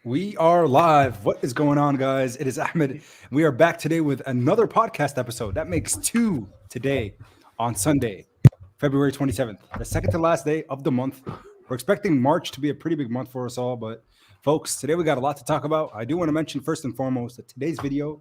We are live. What is going on, guys? It is Ahmed. We are back today with another podcast episode. That makes two today on Sunday, February 27th, the second to last day of the month. We're expecting March to be a pretty big month for us all, but folks, today we got a lot to talk about. I do want to mention first and foremost that today's video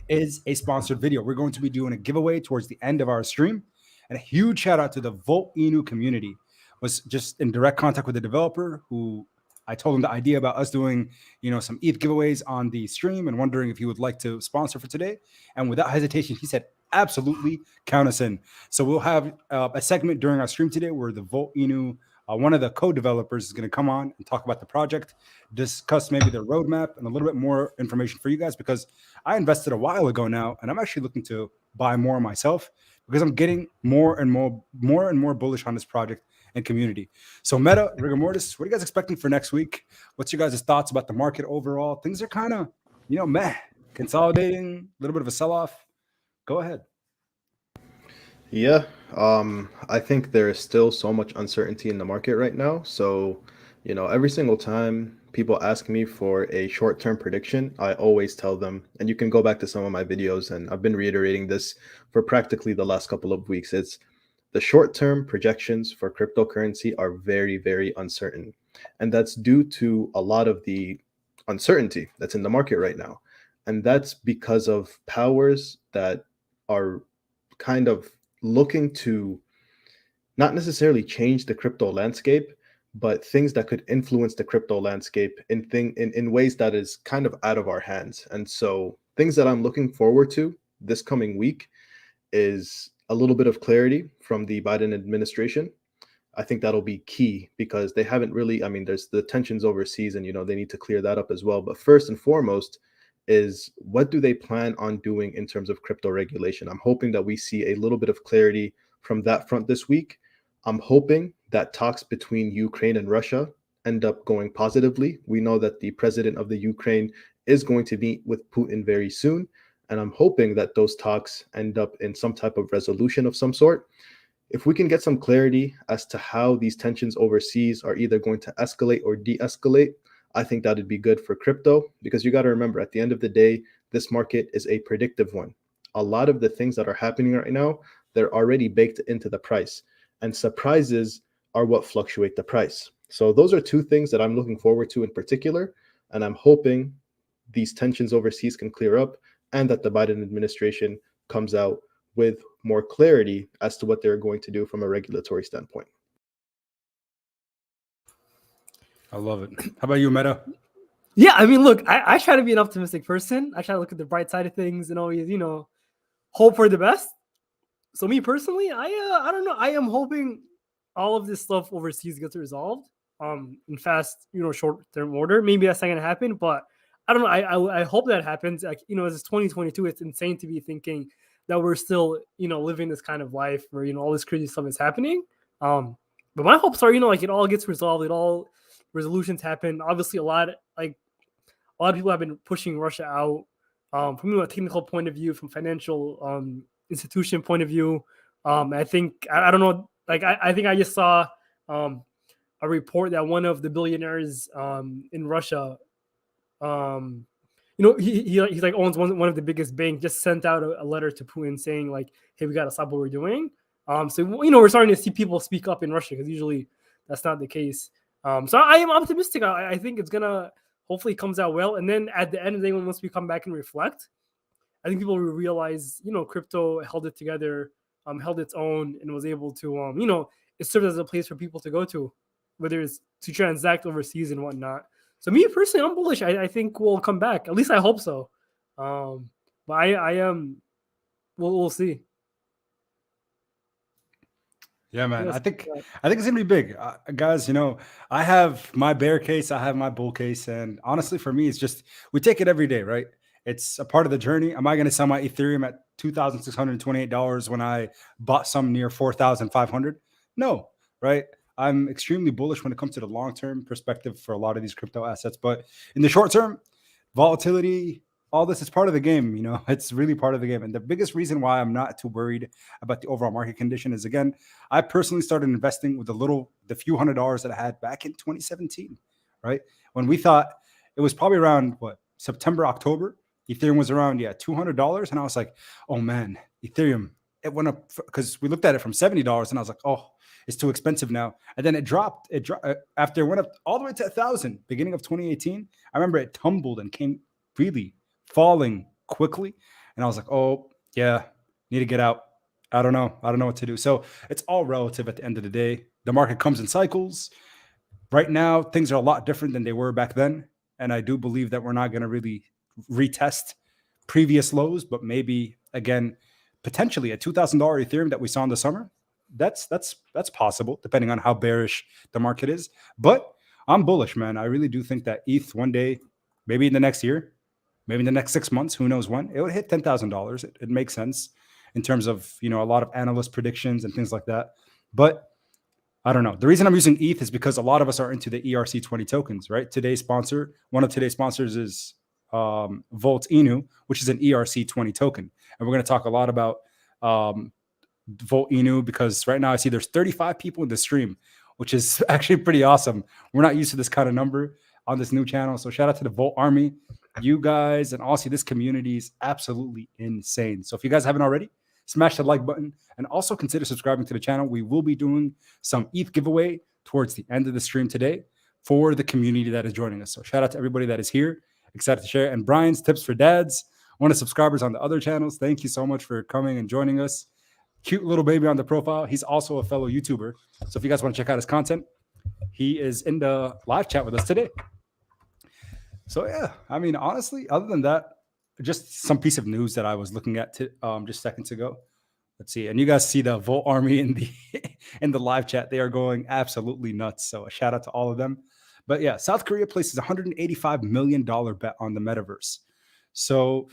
is a sponsored video. We're going to be doing a giveaway towards the end of our stream, and a huge shout out to the Volt Inu community. Was just in direct contact with the developer who I told him the idea about us doing, some ETH giveaways on the stream and wondering if he would like to sponsor for today. And without hesitation, he said, absolutely, count us in. So we'll have a segment during our stream today where the Volt Inu, one of the co-developers, is going to come on and talk about the project, discuss maybe their roadmap and a little bit more information for you guys, because I invested a while ago now, and I'm actually looking to buy more myself because I'm getting more and more bullish on this project and community. So Meta, rigor mortis, what are you guys expecting for next week? What's your guys' thoughts about the market overall? Things are kind of, meh, consolidating, a little bit of a sell-off. Go ahead. Yeah, I think there is still so much uncertainty in the market right now. So, every single time people ask me for a short-term prediction, I always tell them, and you can go back to some of my videos, and I've been reiterating this for practically the last couple of weeks. It's the short-term projections for cryptocurrency are very, very uncertain. And that's due to a lot of the uncertainty that's in the market right now. And that's because of powers that are kind of looking to not necessarily change the crypto landscape, but things that could influence the crypto landscape in ways that is kind of out of our hands. And so things that I'm looking forward to this coming week is a little bit of clarity from the Biden administration. I think that'll be key because they haven't really, there's the tensions overseas and, they need to clear that up as well. But first and foremost is what do they plan on doing in terms of crypto regulation? I'm hoping that we see a little bit of clarity from that front this week. I'm hoping that talks between Ukraine and Russia end up going positively. We know that the president of the Ukraine is going to meet with Putin very soon. And I'm hoping that those talks end up in some type of resolution of some sort. If we can get some clarity as to how these tensions overseas are either going to escalate or de-escalate, I think that'd be good for crypto, because you got to remember, at the end of the day, this market is a predictive one. A lot of the things that are happening right now, they're already baked into the price, and surprises are what fluctuate the price. So those are two things that I'm looking forward to in particular, and I'm hoping these tensions overseas can clear up and that the Biden administration comes out with more clarity as to what they're going to do from a regulatory standpoint. I love it. How about you, Meta? Yeah, look, I try to be an optimistic person. I try to look at the bright side of things and always, hope for the best. So me personally, I don't know. I am hoping all of this stuff overseas gets resolved in fast, short-term order. Maybe that's not gonna happen, but I don't know. I hope that happens. Like, as it's 2022, it's insane to be thinking that we're still, living this kind of life where, all this crazy stuff is happening. But my hopes are, like it all gets resolved. It all resolutions happen. Obviously, a lot of people have been pushing Russia out from a technical point of view, from financial institution point of view. I think I don't know. Like I think I just saw a report that one of the billionaires in Russia, he like owns one of the biggest banks, just sent out a letter to Putin saying like, "Hey, we got to stop what we're doing." So we're starting to see people speak up in Russia because usually that's not the case. So I am optimistic. I think it's gonna hopefully comes out well. And then at the end of the day, once we come back and reflect, I think people will realize, crypto held it together, held its own, and was able to, it served as a place for people to go to, whether it's to transact overseas and whatnot. So me personally, I'm bullish. I think we'll come back. At least I hope so. But I am. We'll see. Yeah, man. Yes. I think it's gonna be big, guys. I have my bear case, I have my bull case, and honestly, for me, it's just we take it every day, right? It's a part of the journey. Am I going to sell my Ethereum at $2,628 when I bought some near 4,500? No, right? I'm extremely bullish when it comes to the long-term perspective for a lot of these crypto assets, but in the short term, volatility, all this is part of the game. It's really part of the game. And the biggest reason why I'm not too worried about the overall market condition is, again, I personally started investing with the few $100s that I had back in 2017, right? When we thought it was probably around what, September, October. Ethereum was around $200, and I was like, oh man, Ethereum, it went up because we looked at it from $70, and I was like, oh, it's too expensive now. And then it dropped. It dropped after it went up all the way to 1,000, beginning of 2018. I remember it tumbled and came really falling quickly, and I was like, oh yeah, need to get out. I don't know what to do. So it's all relative at the end of the day. The market comes in cycles. Right now, things are a lot different than they were back then. And I do believe that we're not going to really retest previous lows, but maybe again, potentially a $2,000 Ethereum that we saw in the summer. That's possible, depending on how bearish the market is. But I'm bullish, man. I really do think that ETH one day, maybe in the next year, maybe in the next 6 months, who knows when, it would hit $10,000. It makes sense in terms of, a lot of analyst predictions and things like that. But I don't know. The reason I'm using ETH is because a lot of us are into the ERC20 tokens, right? One of today's sponsors is Voltarmy, which is an ERC20 token. And we're going to talk a lot about Voltarmy because right now I see there's 35 people in the stream, which is actually pretty awesome. We're not used to this kind of number on this new channel. So shout out to the Volt Army, you guys, and also this community is absolutely insane. So if you guys haven't already, smash the like button and also consider subscribing to the channel. We will be doing some ETH giveaway towards the end of the stream today for the community that is joining us. So shout out to everybody that is here. Excited to share. And Brian's Tips for Dads, one of the subscribers on the other channels. Thank you so much for coming and joining us. Cute little baby on the profile. He's also a fellow YouTuber. So if you guys want to check out his content, he is in the live chat with us today. So yeah, I mean, honestly, other than that, just some piece of news that I was looking at just seconds ago. Let's see, and you guys see the Volt Army in the live chat. They are going absolutely nuts. So a shout out to all of them. But yeah, South Korea places $185 million bet on the Metaverse. So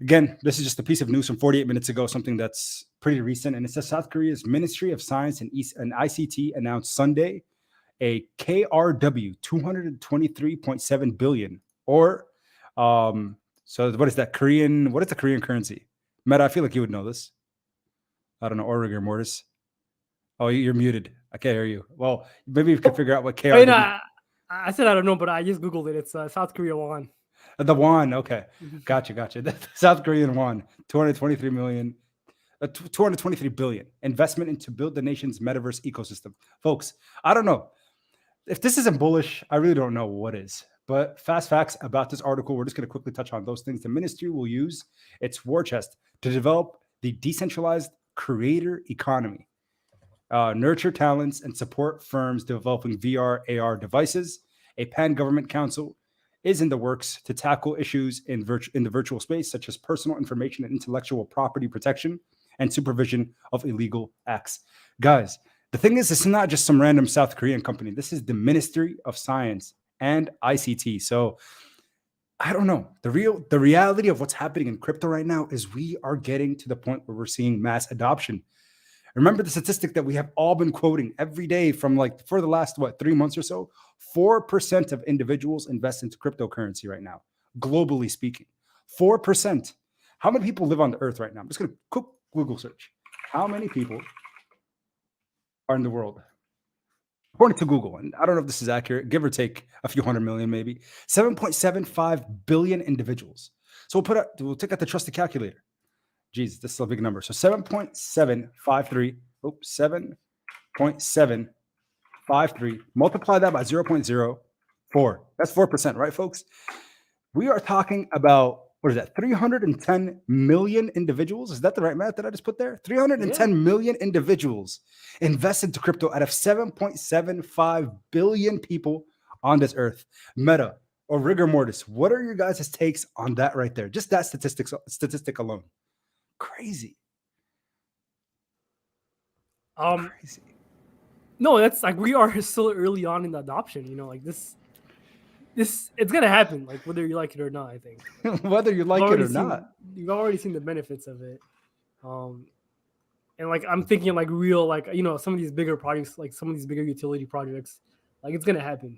again, this is just a piece of news from 48 minutes ago, something that's pretty recent, and it says South Korea's Ministry of Science and ICT announced Sunday a KRW 223.7 billion, or so what is that Korean? What is the Korean currency? Meta, I feel like you would know this. I don't know, or rigor mortis. Oh, you're muted. I can't hear you. Well, maybe you can figure out what KRW. Wait, no, I said I don't know, but I just Googled it. It's South Korea won. The won, okay. Gotcha. The South Korean won, 223 million. 223 billion investment into build the nation's metaverse ecosystem. Folks, I don't know. If this isn't bullish, I really don't know what is. But fast facts about this article, we're just going to quickly touch on those things. The ministry will use its war chest to develop the decentralized creator economy, nurture talents, and support firms developing VR, AR devices. A pan-government council is in the works to tackle issues in the virtual space, such as personal information and intellectual property protection and supervision of illegal acts. Guys, the thing is, this is not just some random South Korean company. This is the Ministry of Science and ICT. So I don't know. The reality of what's happening in crypto right now is we are getting to the point where we're seeing mass adoption. Remember the statistic that we have all been quoting every day from for the last 3 months or so? 4% of individuals invest into cryptocurrency right now, globally speaking. 4%. How many people live on the earth right now? I'm just going to quick Google search. How many people are in the world? According to Google, and I don't know if this is accurate, give or take a few hundred million, maybe 7.75 billion individuals. So we'll take out the trusted calculator. Jeez, this is a big number. So 7.753, multiply that by 0.04. That's 4%, right, folks? We are talking about, what is that, 310 million individuals? Is that the right math that I just put there? 310 million individuals invest into crypto out of 7.75 billion people on this earth. Meta or rigor mortis, what are your guys' takes on that right there? Just that statistic alone. Crazy. Crazy. No, that's we are still early on in the adoption. This it's gonna happen, whether you like it or not. I think whether you like it or not, you've already seen the benefits of it. And I'm thinking real some of these bigger projects, some of these bigger utility projects, it's gonna happen.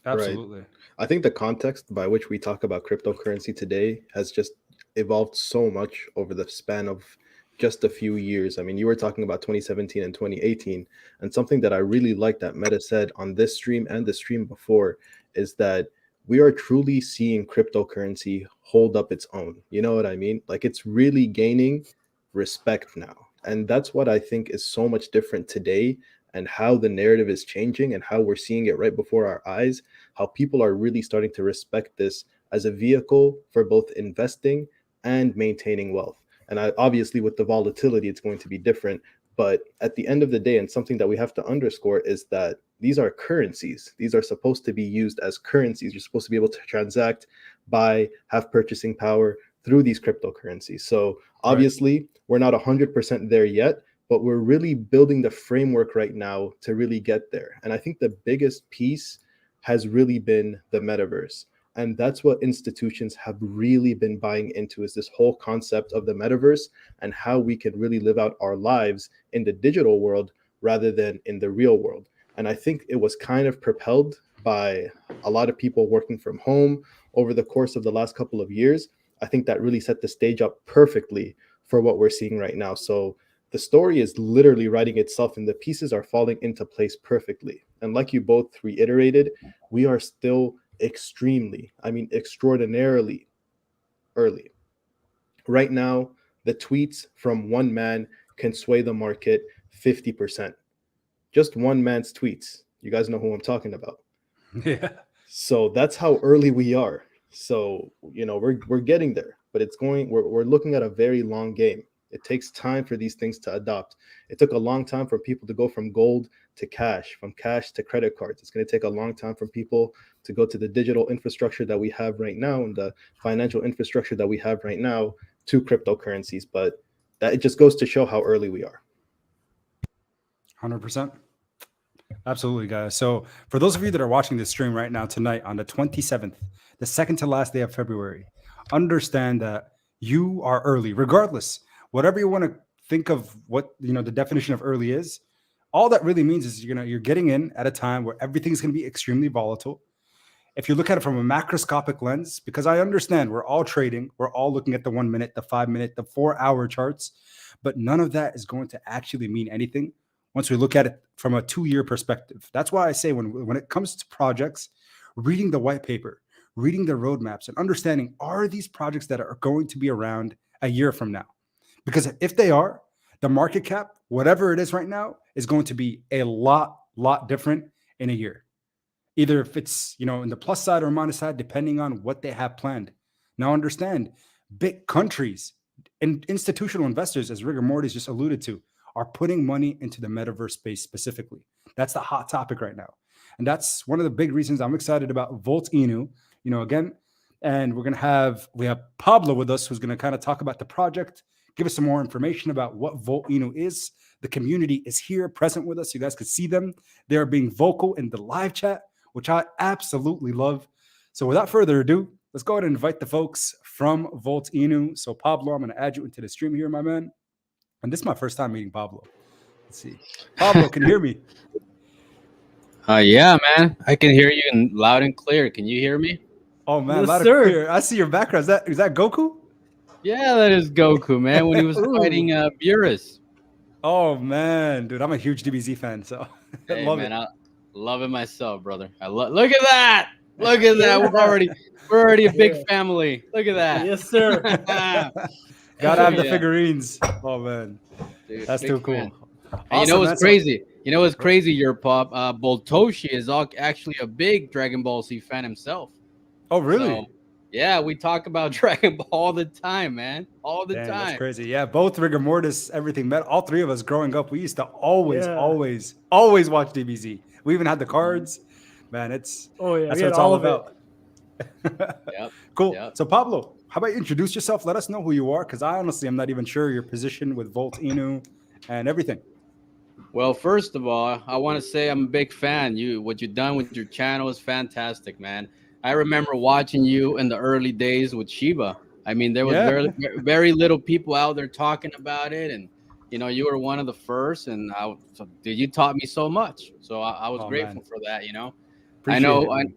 Absolutely. Right. I think the context by which we talk about cryptocurrency today has just evolved so much over the span of just a few years. I mean, you were talking about 2017 and 2018, and something that I really like that Meta said on this stream and the stream before is that we are truly seeing cryptocurrency hold up its own. You know what I mean? Like it's really gaining respect now. And that's what I think is so much different today, and how the narrative is changing and how we're seeing it right before our eyes, how people are really starting to respect this as a vehicle for both investing and maintaining wealth. And obviously, with the volatility, it's going to be different. But at the end of the day, and something that we have to underscore is that these are currencies. These are supposed to be used as currencies. You're supposed to be able to transact, buy, have purchasing power through these cryptocurrencies. So obviously, we're not 100% there yet, but we're really building the framework right now to really get there. And I think the biggest piece has really been the metaverse. And that's what institutions have really been buying into, is this whole concept of the metaverse and how we can really live out our lives in the digital world rather than in the real world. And I think it was kind of propelled by a lot of people working from home over the course of the last couple of years. I think that really set the stage up perfectly for what we're seeing right now. So the story is literally writing itself and the pieces are falling into place perfectly. And like you both reiterated, we are still extraordinarily early. Right now, the tweets from one man can sway the market 50%. Just one man's tweets. You guys know who I'm talking about. Yeah. So that's how early we are. So, we're getting there, but we're looking at a very long game. It takes time for these things to adopt. It took a long time for people to go from gold to cash, from cash to credit cards. It's going to take a long time for people to go to the digital infrastructure that we have right now and the financial infrastructure that we have right now to cryptocurrencies. But that it just goes to show how early we are. 100%. Absolutely, guys. So for those of you that are watching this stream right now tonight on the 27th, the second to last day of February, understand that you are early, regardless. Whatever you want to think of what the definition of early is, all that really means is you're getting in at a time where everything's going to be extremely volatile. If you look at it from a macroscopic lens, because I understand we're all trading, we're all looking at the 1 minute, the 5 minute, the 4 hour charts, but none of that is going to actually mean anything once we look at it from a 2-year perspective. That's why I say when it comes to projects, reading the white paper, reading the roadmaps, and understanding, are these projects that are going to be around a year from now? Because if they are, the market cap, whatever it is right now, is going to be a lot different in a year. Either if it's, in the plus side or minus side, depending on what they have planned. Now understand, big countries and institutional investors, as Rigor Mortis just alluded to, are putting money into the metaverse space specifically. That's the hot topic right now. And that's one of the big reasons I'm excited about Volt Inu, again. And we have Pablo with us, who's going to kind of talk about the project, give us some more information about what Volt Inu is. The community is here present with us. You guys could see them. They're being vocal in the live chat, which I absolutely love. So without further ado, let's go ahead and invite the folks from Volt Inu. So Pablo, I'm going to add you into the stream here, my man. And this is my first time meeting Pablo. Let's see. Pablo, can you hear me? Yeah, man. I can hear you loud and clear. Can you hear me? Oh, man. Yes, loud sir. and clear. I see your background. Is that Goku? Yeah, that is Goku, man, when he was fighting Beerus. Oh, man. Dude, I'm a huge DBZ fan, so Hey, love man, it. I love it myself, brother. Look at that. Look at that. We're already a big family. Look at that. Yes, sir. Gotta have the Yeah. figurines. Oh, man. Dude, That's big too cool. fan. And Awesome, you know what's man. crazy? You know what's crazy, your pop? Boltoshi is actually a big Dragon Ball Z fan himself. Oh, really? So, yeah, we talk about Dragon Ball all the time, man. All the Damn, time. that's crazy. Yeah, both Rigor Mortis, everything. All three of us growing up, we used to always watch DBZ. We even had the cards. Man, that's we what had it's all all of it. about. Yep. Cool. Yep. So Pablo, how about you introduce yourself? Let us know who you are, because I honestly am not even sure your position with Volt Inu and everything. Well, first of all, I want to say I'm a big fan. What you've done with your channel is fantastic, man. I remember watching you in the early days with Shiba. I mean, there was very little people out there talking about it, and you were one of the first. And you taught me so much, so I was grateful for that.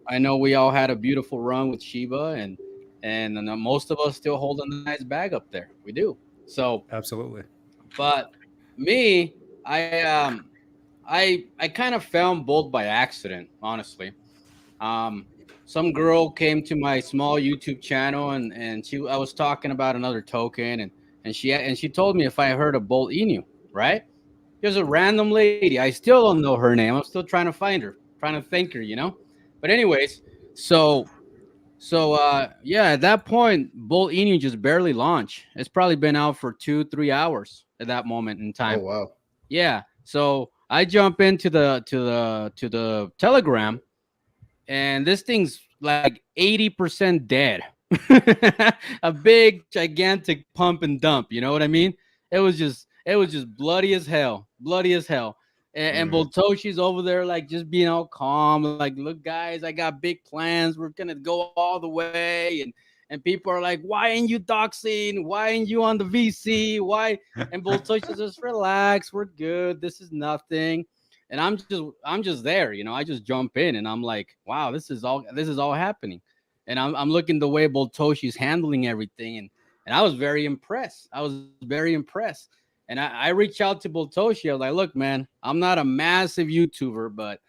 I know we all had a beautiful run with Shiba, and most of us still hold a nice bag up there. We do. So absolutely. But me, I kind of found Bolt by accident, honestly. some girl came to my small YouTube channel, and I was talking about another token, and she told me if I heard of Bolt Inu, right? There's a random lady. I still don't know her name. I'm still trying to find her, trying to thank her. But anyways, so yeah, at that point, Bolt Inu just barely launched. It's probably been out for 2-3 hours at that moment in Oh time. wow. Yeah. So I jump into the Telegram, and this thing's like 80% dead. A big gigantic pump and dump, you know what I mean? It was just bloody as hell, bloody as hell. And Mm. Boltoshi's over there like just being all calm, like, look guys, I got big plans, we're gonna go all the way. And people are like, why ain't you doxing, why ain't you on the VC, why? And Boltoshi says, just relax, we're good, this is nothing. And I'm just there, I just jump in and I'm like, wow, this is all happening. And I'm looking the way Boltoshi's handling everything, and I was very impressed. I was very impressed. And I reached out to Boltoshi. I was like, look, man, I'm not a massive YouTuber, but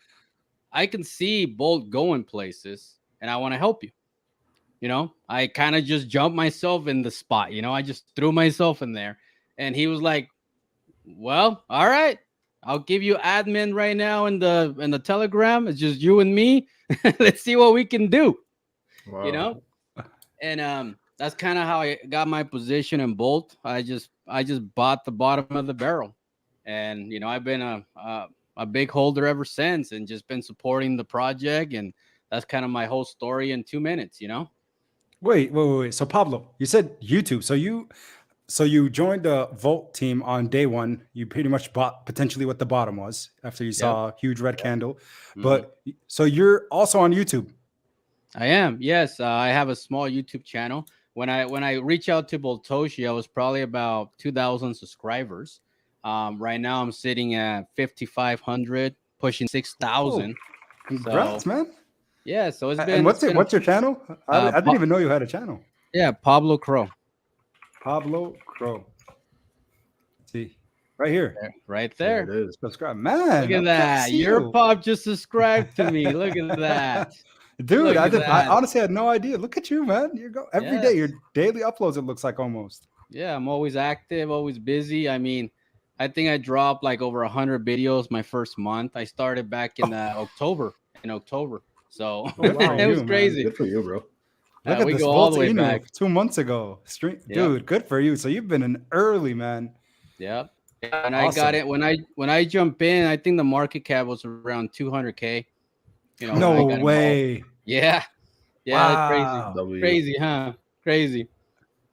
I can see Bolt going places and I want to help you. I kind of just jumped myself in the spot. I just threw myself in there. And he was like, well, all right. I'll give you admin right now in the Telegram. It's just you and me. Let's see what we can do. You Wow. know? And that's kind of how I got my position in Bolt. I just bought the bottom of the barrel. And I've been a big holder ever since, and just been supporting the project. And that's kind of my whole story in 2 minutes. Wait. So Pablo, you said YouTube. So you joined the Volt team on day one. You pretty much bought potentially what the bottom was after you Yep. saw a huge red candle. Mhm. But so you're also on YouTube. I am. Yes, I have a small YouTube channel. When I reach out to Boltoshi, I was probably about 2,000 subscribers. Right now, I'm sitting at 5,500, pushing Oh, 6,000. congrats, So man. yeah, so it's And been what's it's it? been a, What's your channel? I uh, didn't pa- even know you had a channel. yeah, Pablo Crow. Pablo Crow. See, right here. Right There it there. is. Subscribe, Look man. at Okay, I that. see Your you, pop just subscribed to me. Look at that. dude. Look I at did. I that. honestly had no idea. Look at you, man. You go every day. Your Yes. daily uploads. It looks like almost. Yeah, I'm always active, always busy. I mean, I think I dropped like over 100 videos my first month. I started back in October. In October, so Oh Good for wow. it was you, man. crazy. Good for you, bro. Look at We this go all Volt the way Inu back. 2 months ago. Yep, Dude, good for you. So you've been an early man. yep. Yeah, and I got Awesome. it when I jump in. I think the market cap was around 200K. When I No got involved. way. Yeah, yeah, that's crazy, Wow. W. crazy, huh? Crazy.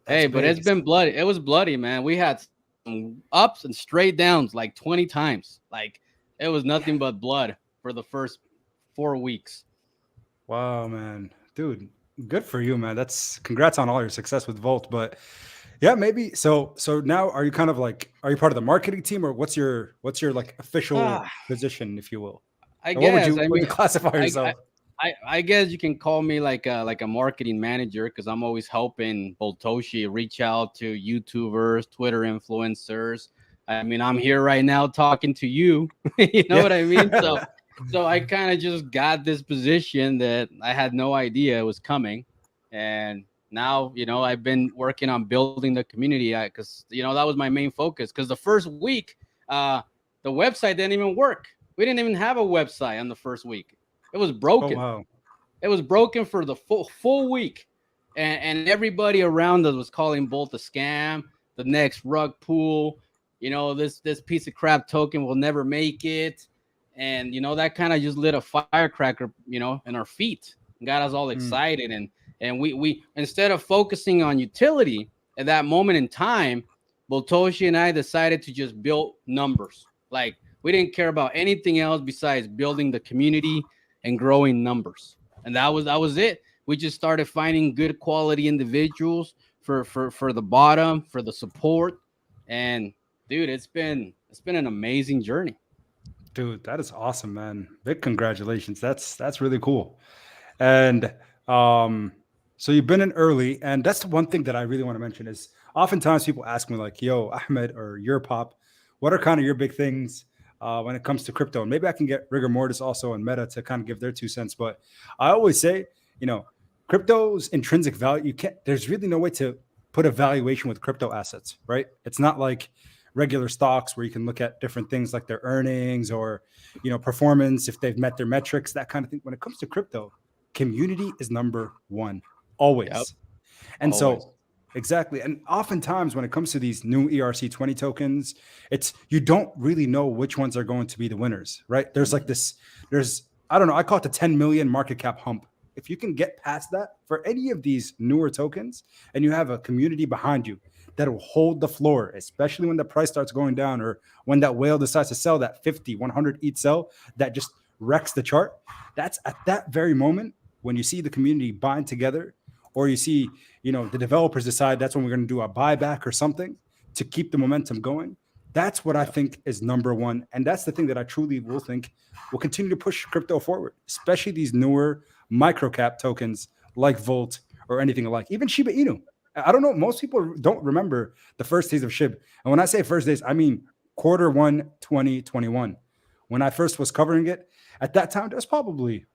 That's Hey, but it's big. been bloody. It was bloody, man. We had some ups and straight downs like 20 times. Like it was nothing but blood for the first 4 weeks. Wow, man. Dude, good for you, man. That's congrats on all your success with Volt. But yeah, maybe so now are you kind of like are you part of the marketing team or what's your like official Ah, position, if you will? I And what would guess. you I would you mean, classify I, I yourself? I guess you can call me like a marketing manager because I'm always helping Boltoshi reach out to YouTubers, Twitter influencers. I mean, I'm here right now talking to you. You know Yeah. what I mean? So Yeah. so I kind of just got this position that I had no idea it was coming, and now I've been working on building the community because that was my main focus. Because the first week, uh, the website didn't even work. We didn't even have a website on the first week. It was Oh broken. wow. It was broken for the full week, and everybody around us was calling Bolt a scam, the next rug pull. This piece of crap token will never make it, and that kind of just lit a firecracker, in our feet, and got us all Mm. excited, and we instead of focusing on utility at that moment in time, Boltoshi and I decided to just build numbers. Like we didn't care about anything else besides building the community and growing numbers, and that was it. We just started finding good quality individuals for the bottom, for the support, and dude, it's been an amazing journey. Dude, that is awesome, man. Big congratulations. That's really cool. And um, so you've been in early, and that's the one thing that I really want to mention is oftentimes people ask me like, "Yo, Ahmed or your pop, what are kind of your big things when it comes to crypto?" And maybe I can get Rigor Mortis also and Meta to kind of give their 2 cents. But I always say you know, crypto's intrinsic value, you can't, there's really no way to put a valuation with crypto assets, right? It's not like regular stocks where you can look at different things like their earnings or, performance, if they've met their metrics, that kind of thing. When it comes to crypto, community is number one, always. Yep. And Always. so, exactly. And oftentimes when it comes to these new ERC20 tokens, you don't really know which ones are going to be the winners, right? There's like I don't know, I call it the 10 million market cap hump. If you can get past that for any of these newer tokens and you have a community behind you that will hold the floor, especially when the price starts going down or when that whale decides to sell that 50, 100 ETH sell that just wrecks the chart, that's at that very moment when you see the community bind together, or you see, the developers decide that's when we're going to do a buyback or something to keep the momentum going. That's what I think is number one. And that's the thing that I truly will think will continue to push crypto forward, especially these newer micro cap tokens like Volt or anything like even Shiba Inu. I don't know. Most people don't remember the first days of SHIB. And when I say first days, I mean Q1 2021. When I first was covering it, at that time, there's probably,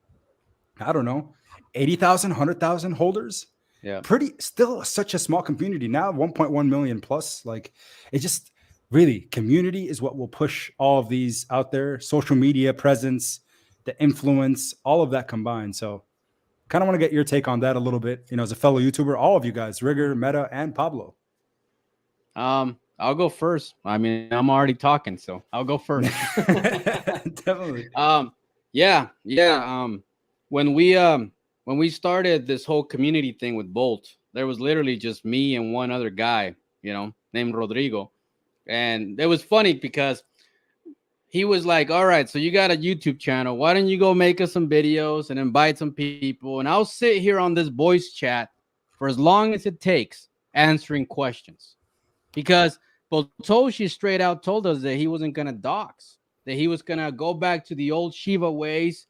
I don't know, 80,000, 100,000 holders. Yeah. Still such a small community. Now 1.1 million plus. Like, it just really, community is what will push all of these out there. Social media presence, the influence, all of that combined. So kind of want to get your take on that a little bit, as a fellow YouTuber, all of you guys, Rigger, Meta, and Pablo. I'll go first. I mean, I'm already talking, so I'll go first. Definitely. Yeah. When we started this whole community thing with Bolt, there was literally just me and one other guy, named Rodrigo. And it was funny because he was like, all right, so you got a YouTube channel. Why don't you go make us some videos and invite some people? And I'll sit here on this voice chat for as long as it takes answering questions. Because Botoshi straight out told us that he wasn't going to dox, that he was going to go back to the old Shiva ways,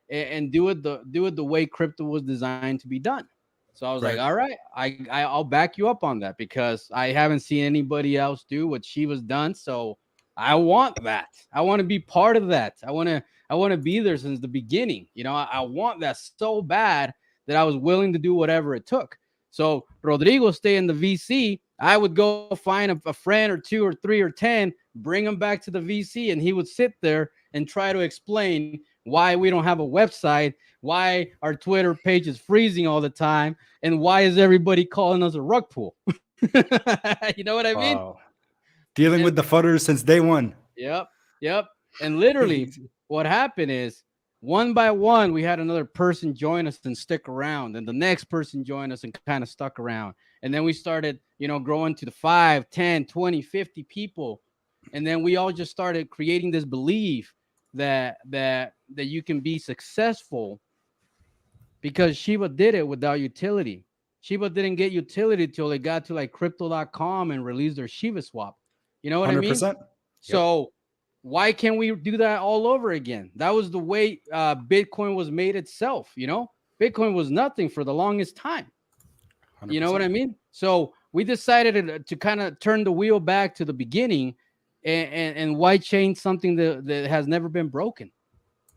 and do it the way crypto was designed to be done. So I was like, all right, I'll back you up on that because I haven't seen anybody else do what Shiva's done. So I want that. I want to be part of that. I want to be there since the beginning. I want that so bad that I was willing to do whatever it took. So Rodrigo stay in the VC. I would go find a friend or two or three or 10, bring him back to the VC, and he would sit there and try to explain why we don't have a website, why our Twitter page is freezing all the time, and why is everybody calling us a rug pull? You know what I mean? Dealing with the fudders since day one. Yep. And literally what happened is one by one, we had another person join us and stick around, and the next person joined us and kind of stuck around. And then we started, growing to the 5, 10, 20, 50 people. And then we all just started creating this belief that you can be successful because Shiba did it without utility. Shiba didn't get utility till they got to like crypto.com and released their Shiba swap. You know what 100%. I mean? So why can't we do that all over again? That was the way Bitcoin was made itself. Bitcoin was nothing for the longest time. 100%. You know what I mean? So we decided to kind of turn the wheel back to the beginning and white chain something that has never been broken.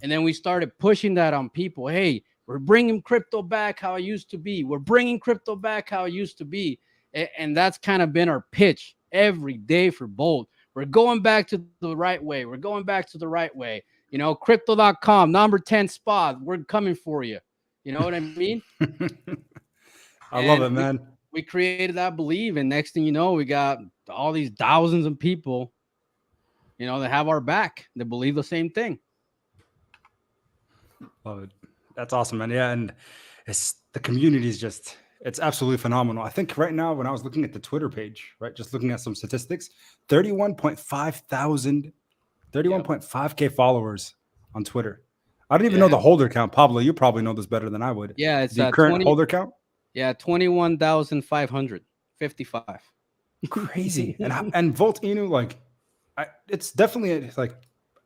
And then we started pushing that on people. Hey, we're bringing crypto back how it used to be. We're bringing crypto back how it used to be. And that's kind of been our pitch every day for Bolt. We're going back to the right way. We're going back to the right way. Crypto.com, number 10 spot. We're coming for you. You know what I mean? I love it, man. We created that belief. And next thing you know, we got all these thousands of people, that have our back, that believe the same thing. Love it. That's awesome, man. Yeah. And the community is it's absolutely phenomenal. I think right now, when I was looking at the Twitter page, right, just looking at some statistics, 31.5K followers on Twitter. I don't even know the holder count. Pablo, you probably know this better than I would. Yeah, it's the current holder count. Yeah, 21,555. Crazy. and Volt Inu, it's definitely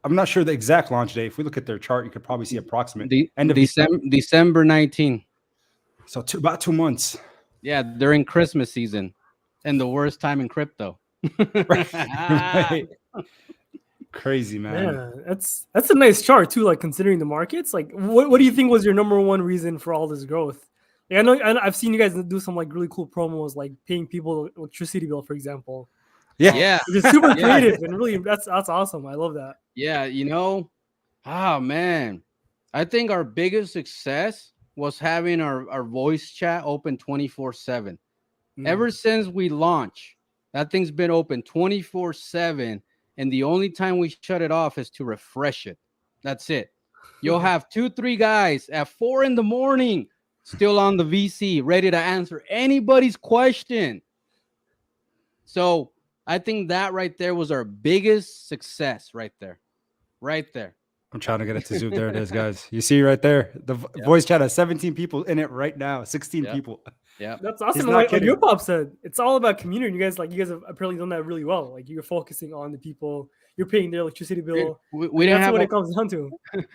I'm not sure the exact launch date. If we look at their chart, you could probably see approximate end of December 19. So about 2 months. Yeah, during Christmas season and the worst time in crypto. Right. Crazy, man. Yeah, that's a nice chart too. Like considering the markets, like what do you think was your number one reason for all this growth? Like, I've seen you guys do some like really cool promos, like paying people electricity bill, for example. Yeah. Yeah. Which is super Yeah. creative and really that's awesome. I love that. Yeah, man, I think our biggest success was having our voice chat open 24/7. Ever since we launched, that thing's been open 24/7, and the only time we shut it off is to refresh it. That's it. You'll have 2-3 guys at 4 a.m. still on the VC, ready to answer anybody's question. So I think that right there was our biggest success right there. I'm trying to get it to zoom. There it is, guys. You see right there, the voice chat has 17 people in it right now. 16 people. Yeah, That's awesome. not Like kidding. your pop said, it's all about community. You guys have apparently done that really well. Like you're focusing on the people. You're paying their electricity bill. we didn't That's have what it comes down to.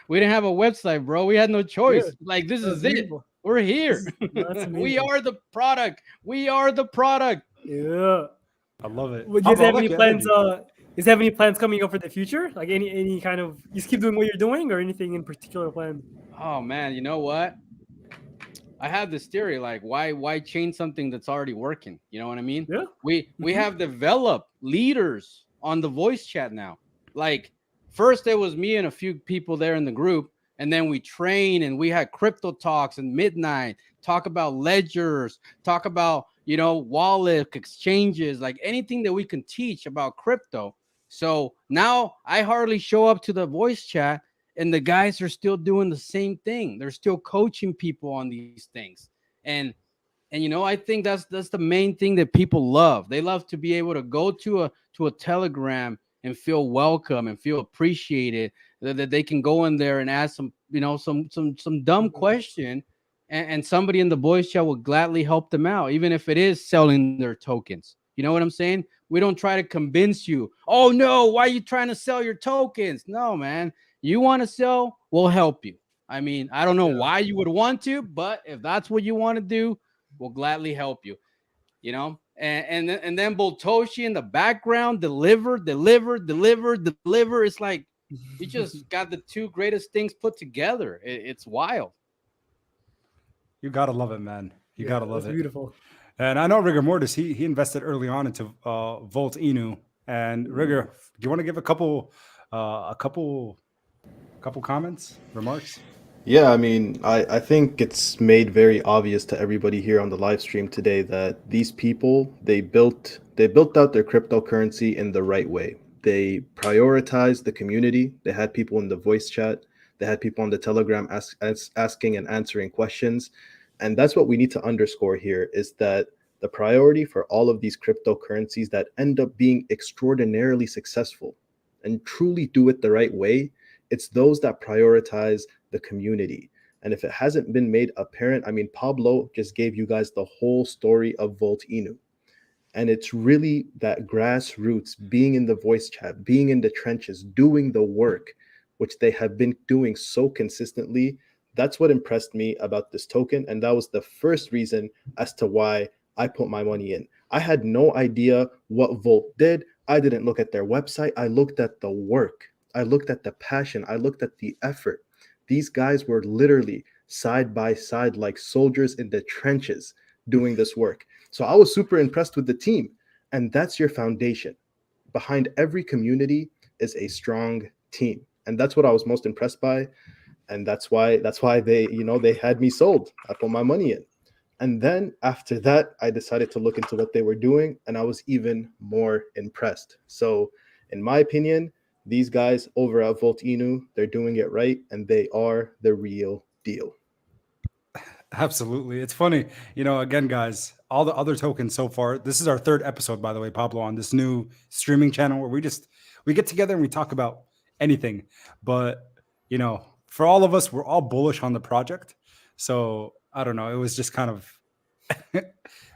we didn't have a website, bro. We had no choice. Yeah, Like this that's is it. beautiful. We're here. That's We amazing. are the product. We are the product. Yeah. I love it. Would you guys Pablo, I have like any your plans? energy. You have any plans coming up for the future? Like any kind of you just keep doing what you're doing, or anything in particular planned? Oh man, you know what? I have this theory, like why change something that's already working? You know what I mean? Yeah. We Mhm. have developed leaders on the voice chat now. Like first it was me and a few people there in the group, and then we trained and we had crypto talks and midnight, talk about ledgers, talk about wallet exchanges, like anything that we can teach about crypto. So now I hardly show up to the voice chat, and the guys are still doing the same thing. They're still coaching people on these things. And I think that's the main thing that people love. They love to be able to go to a Telegram and feel welcome and feel appreciated, that they can go in there and ask some dumb question, and somebody in the voice chat will gladly help them out, even if it is selling their tokens. You know what I'm saying? We don't try to convince you. Oh no, why are you trying to sell your tokens? No, man. You want to sell, we'll help you. I mean, I don't know why you would want to, but if that's what you want to do, we'll gladly help you. And then Boltoshi in the background, deliver. It's like you just got the two greatest things put together. It's wild. You gotta love it, man. You gotta love That's it. beautiful. And I know Rigor Mortis, he invested early on into Volt Inu. And Rigor, do you want to give a couple comments, remarks? Yeah, I mean, I think it's made very obvious to everybody here on the live stream today that these people, they built out their cryptocurrency in the right way. They prioritized the community. They had people in the voice chat. They had people on the Telegram asking and answering questions. And that's what we need to underscore here, is that the priority for all of these cryptocurrencies that end up being extraordinarily successful and truly do it the right way, it's those that prioritize the community. And if it hasn't been made apparent, I mean, Pablo just gave you guys the whole story of Volt Inu. And it's really that grassroots, being in the voice chat, being in the trenches, doing the work, which they have been doing so consistently. That's what impressed me about this token. And that was the first reason as to why I put my money in. I had no idea what Volt did. I didn't look at their website. I looked at the work. I looked at the passion. I looked at the effort. These guys were literally side by side like soldiers in the trenches doing this work. So I was super impressed with the team. And that's your foundation. Behind every community is a strong team. And that's what I was most impressed by. And that's why they had me sold. I put my money in. And then after that, I decided to look into what they were doing, and I was even more impressed. So in my opinion, these guys over at Volt Inu, they're doing it right, and they are the real deal. Absolutely. It's funny, again, guys, all the other tokens so far, this is our third episode, by the way, Pablo, on this new streaming channel where we get together and we talk about anything. But, for all of us, we're all bullish on the project. So I don't know. It was just kind of,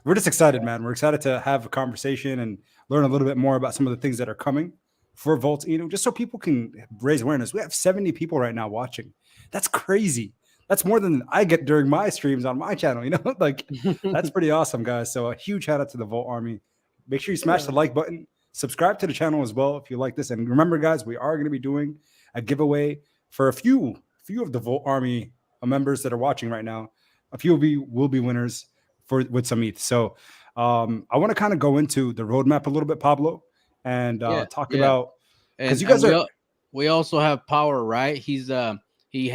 we're just excited, man. We're excited to have a conversation and learn a little bit more about some of the things that are coming for Volt, just so people can raise awareness. We have 70 people right now watching. That's crazy. That's more than I get during my streams on my channel, like that's pretty awesome, guys. So a huge shout out to the Volt Army. Make sure you smash the like button. subscribe to the channel as well if you like this. And remember, guys, we are going to be doing a giveaway for a few of the Volt Army members that are watching right now. A few of you will be winners with some ETH. So I want to kind of go into the roadmap a little bit, Pablo, and talk about, because you guys we also have Power, right? He's he's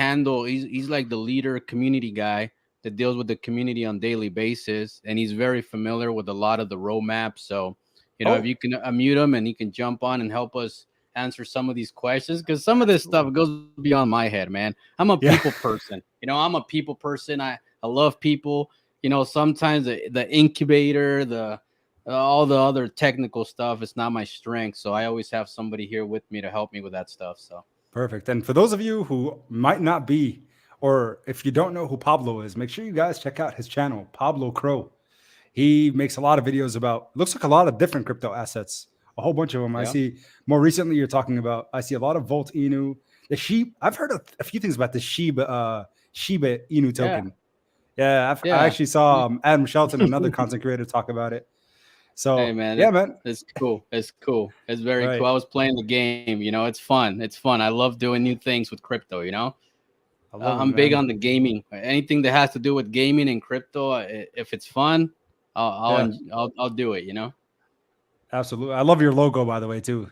like the leader community guy that deals with the community on daily basis, and he's very familiar with a lot of the roadmaps. So if you can unmute him and he can jump on and help us answer some of these questions, because some of this stuff goes beyond my head, man. I'm a people person. I'm a people person. I love people. Sometimes the incubator, all the other technical stuff is not my strength. So I always have somebody here with me to help me with that stuff. So perfect. And for those of you who might not be, or if you don't know who Pablo is, make sure you guys check out his channel, Pablo Crow. He makes a lot of videos about, looks like a lot of different crypto assets, a whole bunch of them. Yeah. I see more recently you're talking about, I see a lot of Volt Inu. I've heard a few things about the Shiba Inu token. I actually saw Adam Shelton, another content creator, talk about it. So hey, man, man, it's cool. It's very cool. I was playing the game. It's fun. I love doing new things with crypto. I'm big on the gaming. Anything that has to do with gaming and crypto, if it's fun, I'll do it. Absolutely. I love your logo, by the way, too.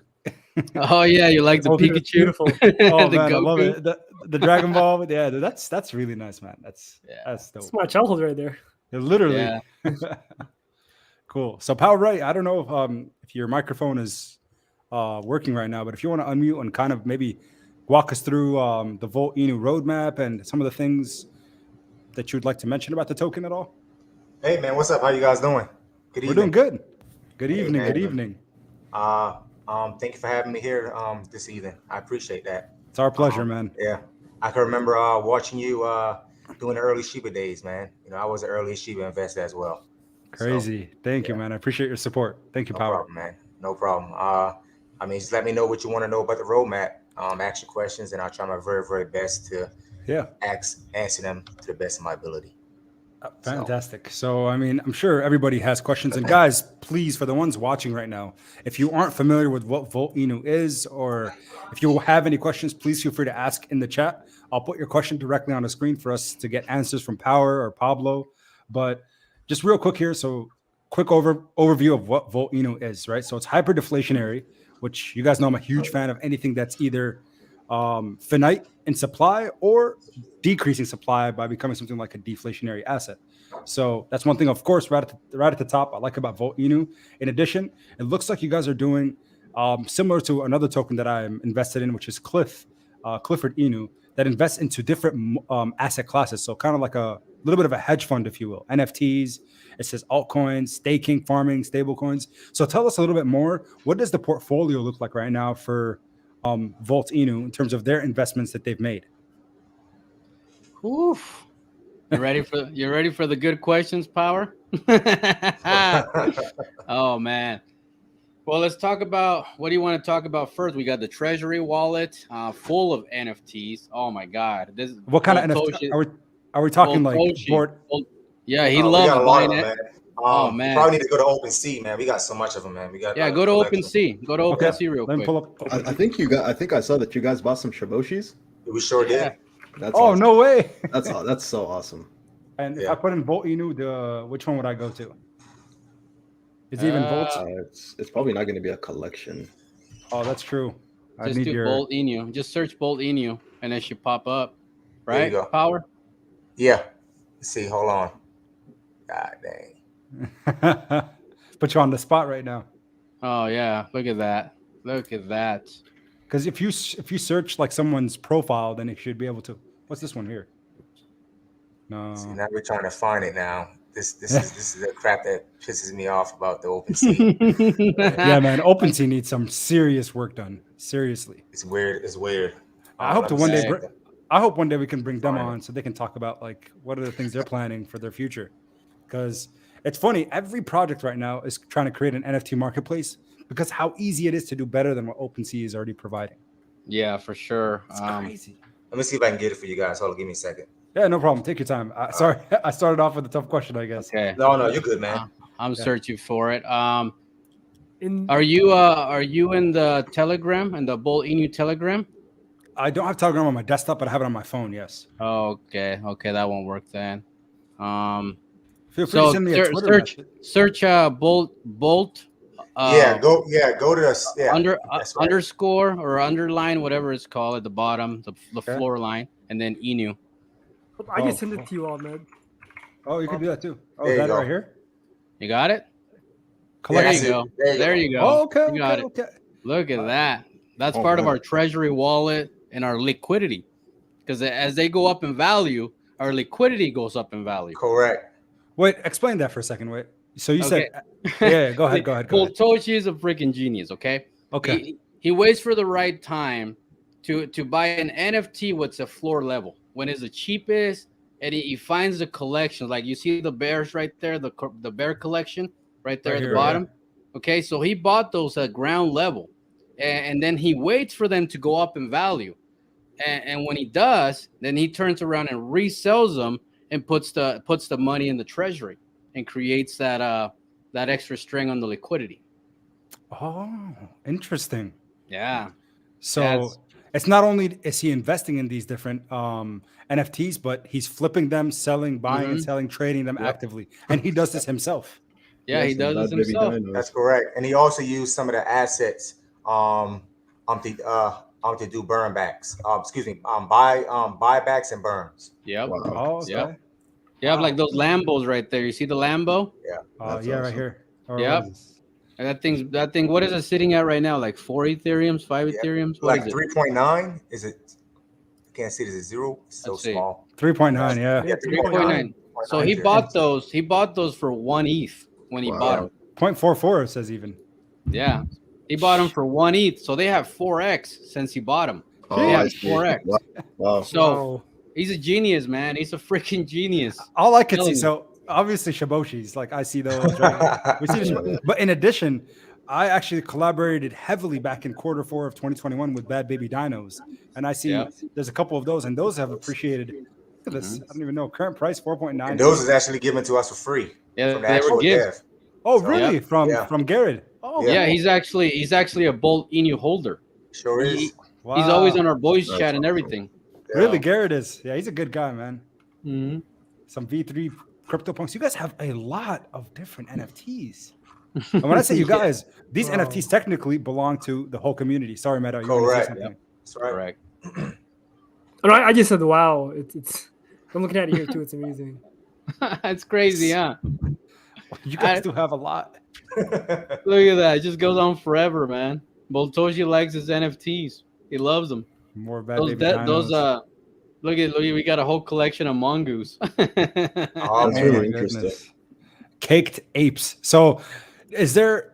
Oh yeah, you like the Pikachu? Beautiful. Oh man, I love it. The Dragon Ball. Yeah, that's really nice, man. That's dope. That's my childhood right there. Literally. Yeah. Cool. So Power, right? I don't know if your microphone is working right now, but if you want to unmute and kind of maybe walk us through the Volt Inu roadmap and some of the things that you would like to mention about the token at all. Hey man, what's up? How you guys doing? Good evening. We're doing good. Good evening. Man. Good evening. Thank you for having me here this evening. I appreciate that. It's our pleasure, man. Yeah, I can remember watching you doing the early Shiba days, man. I was an early Shiba investor as well. Crazy. So, thank you, man. I appreciate your support. Thank you, Power. No problem, man. No problem. Just let me know what you want to know about the roadmap. Ask your questions, and I'll try my very, very best to answer them to the best of my ability. Fantastic. So, I'm sure everybody has questions. And guys, please, for the ones watching right now, if you aren't familiar with what Volt Inu is, or if you have any questions, please feel free to ask in the chat. I'll put your question directly on the screen for us to get answers from Power or Pablo. But just real quick here. So quick overview of what Volt Inu is, right? So it's hyperdeflationary, which you guys know I'm a huge fan of anything that's either finite in supply or decreasing supply by becoming something like a deflationary asset. So that's one thing, of course, right at the top I like about Volt Inu. In addition, it looks like you guys are doing similar to another token that I'm invested in, which is Clifford Inu, that invests into different asset classes. So kind of like a little bit of a hedge fund, if you will. NFTs, it says altcoins, staking, farming, stable coins. So tell us a little bit more. What does the portfolio look like right now for Volt Inu in terms of their investments that they've made? Oof. You ready for the good questions, Power? Oh man. Well, let's talk about, what do you want to talk about first? We got the treasury wallet full of NFTs. Oh my God. What kind of NFT? Are we talking like board? Yeah, he loves buying it. Oh man. You probably need to go to OpenSea, man. We got so much of them, man. We got go to OpenSea. Go to OpenSea real quick. Pull up. I think I saw that you guys bought some Shiboshis. We sure did. That's awesome. No way. That's so awesome. And if I put in Volt Inu, which one would I go to? Is it even Volt? It's probably not going to be a collection. Oh, that's true. Just do Volt Inu. Just search Volt Inu, and it should pop up. Right? There you go. Power. Yeah. Let's see. Hold on. God dang. Put you on the spot right now. Oh yeah, look at that. Because if you search like someone's profile, then it should be able to. What's this one here? No. See, now we're trying to find it now. This is the crap that pisses me off about the OpenSea. Yeah, man, OpenSea needs some serious work done. Seriously. It's weird. I hope one day we can bring them on so they can talk about like what are the things they're planning for their future. Because it's funny, every project right now is trying to create an NFT marketplace because how easy it is to do better than what OpenSea is already providing. Yeah, for sure. It's crazy. Let me see if I can get it for you guys. Hold on, give me a second. Yeah, no problem. Take your time. Sorry, I started off with a tough question, I guess. Okay. No, you're good, man. I'm searching for it. Are you in the Telegram and the Bolt Inu Telegram? I don't have Telegram on my desktop, but I have it on my phone. Yes. Okay, that won't work then. Feel free to send me a Twitter message. Search Bolt. Go to the underscore or underline, whatever it's called at the bottom, the floor line, and then Inu. I can send it to you all, man. Oh, you can do that too. Oh, there is that you it go. right here? You got it? There you go. There you go. Oh, okay. You got it. Okay. Look at that. That's part of our treasury wallet and our liquidity. Because as they go up in value, our liquidity goes up in value. Correct. Wait, explain that for a second. Wait. So you said, yeah, go ahead. Voltarmy is a freaking genius, okay? Okay. He waits for the right time to buy an NFT what's a floor level. When it's the cheapest, and he finds the collections. Like you see the bears right there, the bear collection right there at the bottom. Yeah. Okay, so he bought those at ground level. And then he waits for them to go up in value. And when he does, then he turns around and resells them and puts the money in the treasury and creates that extra string on the liquidity. Oh, interesting. Yeah. So it's not only is he investing in these different NFTs, but he's flipping them, selling, buying, and selling, trading them actively. And he does this himself. Yeah, he does this himself. That's correct. And he also used some of the assets to do burn backs. Buybacks and burns. Yep. Wow. Oh, okay. Yep. You have like those Lambos right there. You see the Lambo? Yeah. Yeah, awesome. Right here. Yep. And that thing, what is it sitting at right now? Like 4 Ethereums, 5 Ethereums? What like 3.9? Is it? I can't see it. Is it 0? It's so small. 3.9, yeah. Yeah, 3.9. So he bought those. He bought those for 1 ETH when he bought them. 0.44 it says even. Yeah. He bought them for 1 ETH. So they have 4x since he bought them. They have 4x. Wow. So he's a genius, man. He's a freaking genius. All I could see, so obviously Shiboshi's, like I see those. Right? We see but in addition, I actually collaborated heavily back in Q4 of 2021 with Bad Baby Dinos. And I see there's a couple of those, and those have appreciated. Look at this. I don't even know. Current price 4.9. And those is actually given to us for free. Yeah, they were gifts. Oh, really? From Garrett. Oh, yeah. He's actually a Bolt Inu holder. Sure is. Wow. He's always on our voice chat and everything. Yeah. Really, Garrett is. Yeah, he's a good guy, man. Mm-hmm. Some V3 CryptoPunks. You guys have a lot of different NFTs. And when I say you guys, these NFTs technically belong to the whole community. Sorry, Meta. You correct. Want to say something? That's right. Correct. I just said, wow. It's. I'm looking at it here too. It's amazing. It's crazy, huh? You guys do have a lot. Look at that. It just goes on forever, man. Voltarmy likes his NFTs. He loves them. More bad look at we got a whole collection of mongoose. That's really interesting. Caked apes. So is there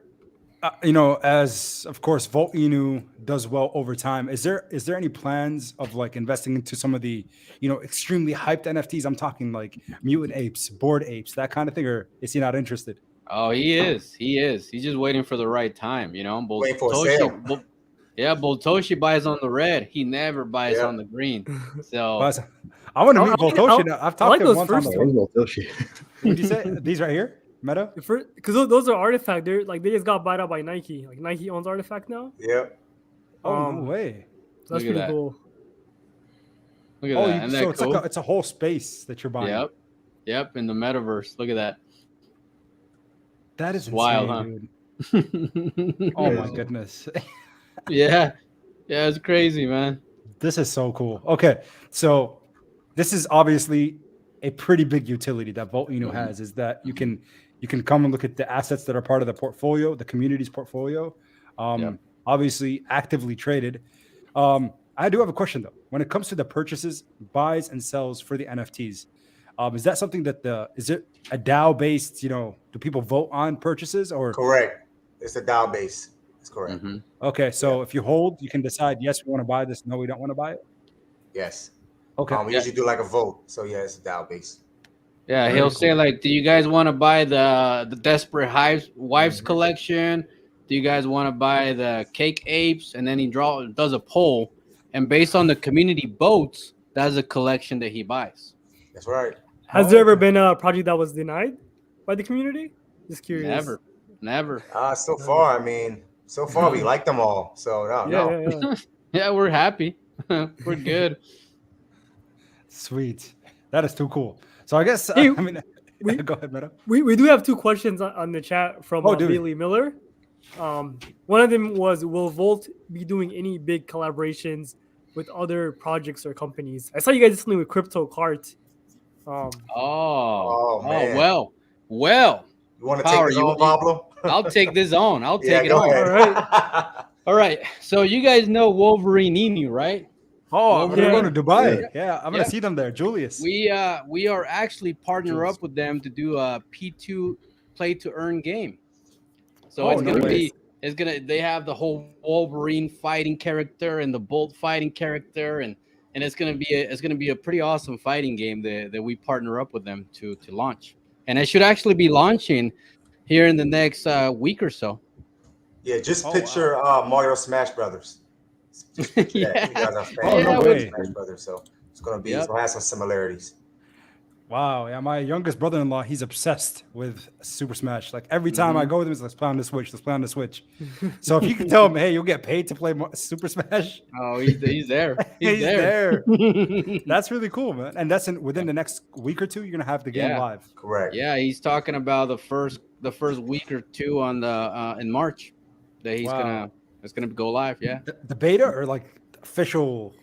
as of course Volt Inu does well over time, is there any plans of like investing into some of the extremely hyped NFTs? I'm talking like mutant apes, bored apes, that kind of thing, or is he not interested? Oh, he is. He's just waiting for the right time, Waiting for a sale. Voltarmy buys on the red. He never buys on the green. So I want to meet Voltarmy. I've talked to him one time. What did you say? These right here? Meta? Because those are artifacts. They're like they just got bought out by Nike. Like Nike owns Artifact now. Yeah. Oh no way. So that's pretty cool. Look at that. So it's cool? It's a whole space that you're buying. Yep. In the metaverse. Look at that. That is wild, huh? Dude. Oh my goodness. Yeah, it's crazy, man. This is so cool. Okay, so this is obviously a pretty big utility that Volt Inu has, is that you can come and look at the assets that are part of the portfolio, the community's portfolio, obviously actively traded. I do have a question though. When it comes to the purchases, buys and sells for the NFTs, is that something that is it a DAO based, do people vote on purchases or? Correct. It's a DAO base. That's correct. Mm-hmm. Okay. So if you hold, you can decide, yes, we want to buy this. No, we don't want to buy it. Yes. Okay. We usually do like a vote. So yeah, it's a DAO base. Yeah. He'll say like, do you guys want to buy the Desperate Wives collection? Do you guys want to buy the Cake Apes? And then he does a poll. And based on the community votes, that's a collection that he buys. That's right. Has there ever been a project that was denied by the community? Just curious. Never. Never. So far, I mean, we like them all. So no. Yeah. Yeah, we're happy. We're good. Sweet. That is too cool. So I guess Hey, I mean, we- go ahead, Meta. We do have two questions on the chat from Oh, do we? Bailey Miller. One of them was, will Volt be doing any big collaborations with other projects or companies? I saw you guys did something with Crypto Cart. Oh, man. Well. You want to Power, take this on, Pablo? I'll take this on. I'll take it go on. ahead. All right. So you guys know Wolverine Inu, right? Oh, Well, we're going to Dubai. Yeah. Yeah, I'm gonna see them there, Julius. We are actually partner up with them to do a P2 play to earn game. So it's gonna be they have the whole Wolverine fighting character and the Bolt fighting character, and it's gonna be a pretty awesome fighting game that we partner up with them to launch. And it should actually be launching here in the next week or so. Yeah, just picture Mario Smash Brothers. Just picture that. You guys are fans no of way. Smash Brothers, so it's gonna have some similarities. Wow, yeah, my youngest brother-in-law, he's obsessed with Super Smash. Like every time I go with him, he's like, let's play on the Switch. So if you can tell him, hey, you'll get paid to play Super Smash. Oh, he's there. He's there. That's really cool, man. And that's within the next week or two, you're gonna have the game live. Correct. Yeah, he's talking about the first week or two on the in March that it's gonna go live. Yeah. The beta or like official?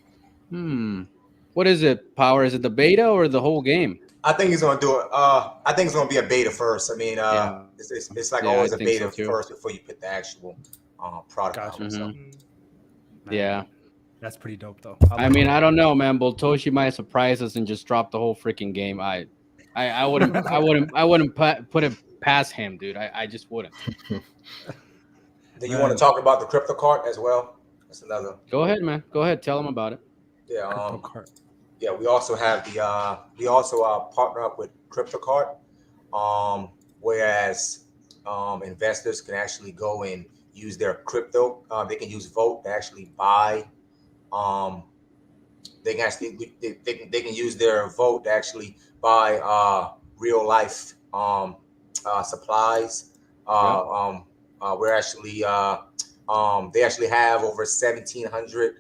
What is it, Power? Is it the beta or the whole game? I think he's gonna do it. I think it's gonna be a beta first. I mean, it's like always a beta first before you put the actual product out. So. Yeah, that's pretty dope, though. I mean, I don't know, man. Boltoshi might surprise us and just drop the whole freaking game. I wouldn't put it past him, dude. I just wouldn't. Do you want to talk about the crypto cart as well? That's another. Go ahead, man. Go ahead. Tell him about it. Yeah. Yeah, we also have we also partner up with CryptoCart, whereas investors can actually go and use their crypto. They can use Volt to actually buy. They can use their Volt to actually buy real life supplies. We're actually they actually have over 1,700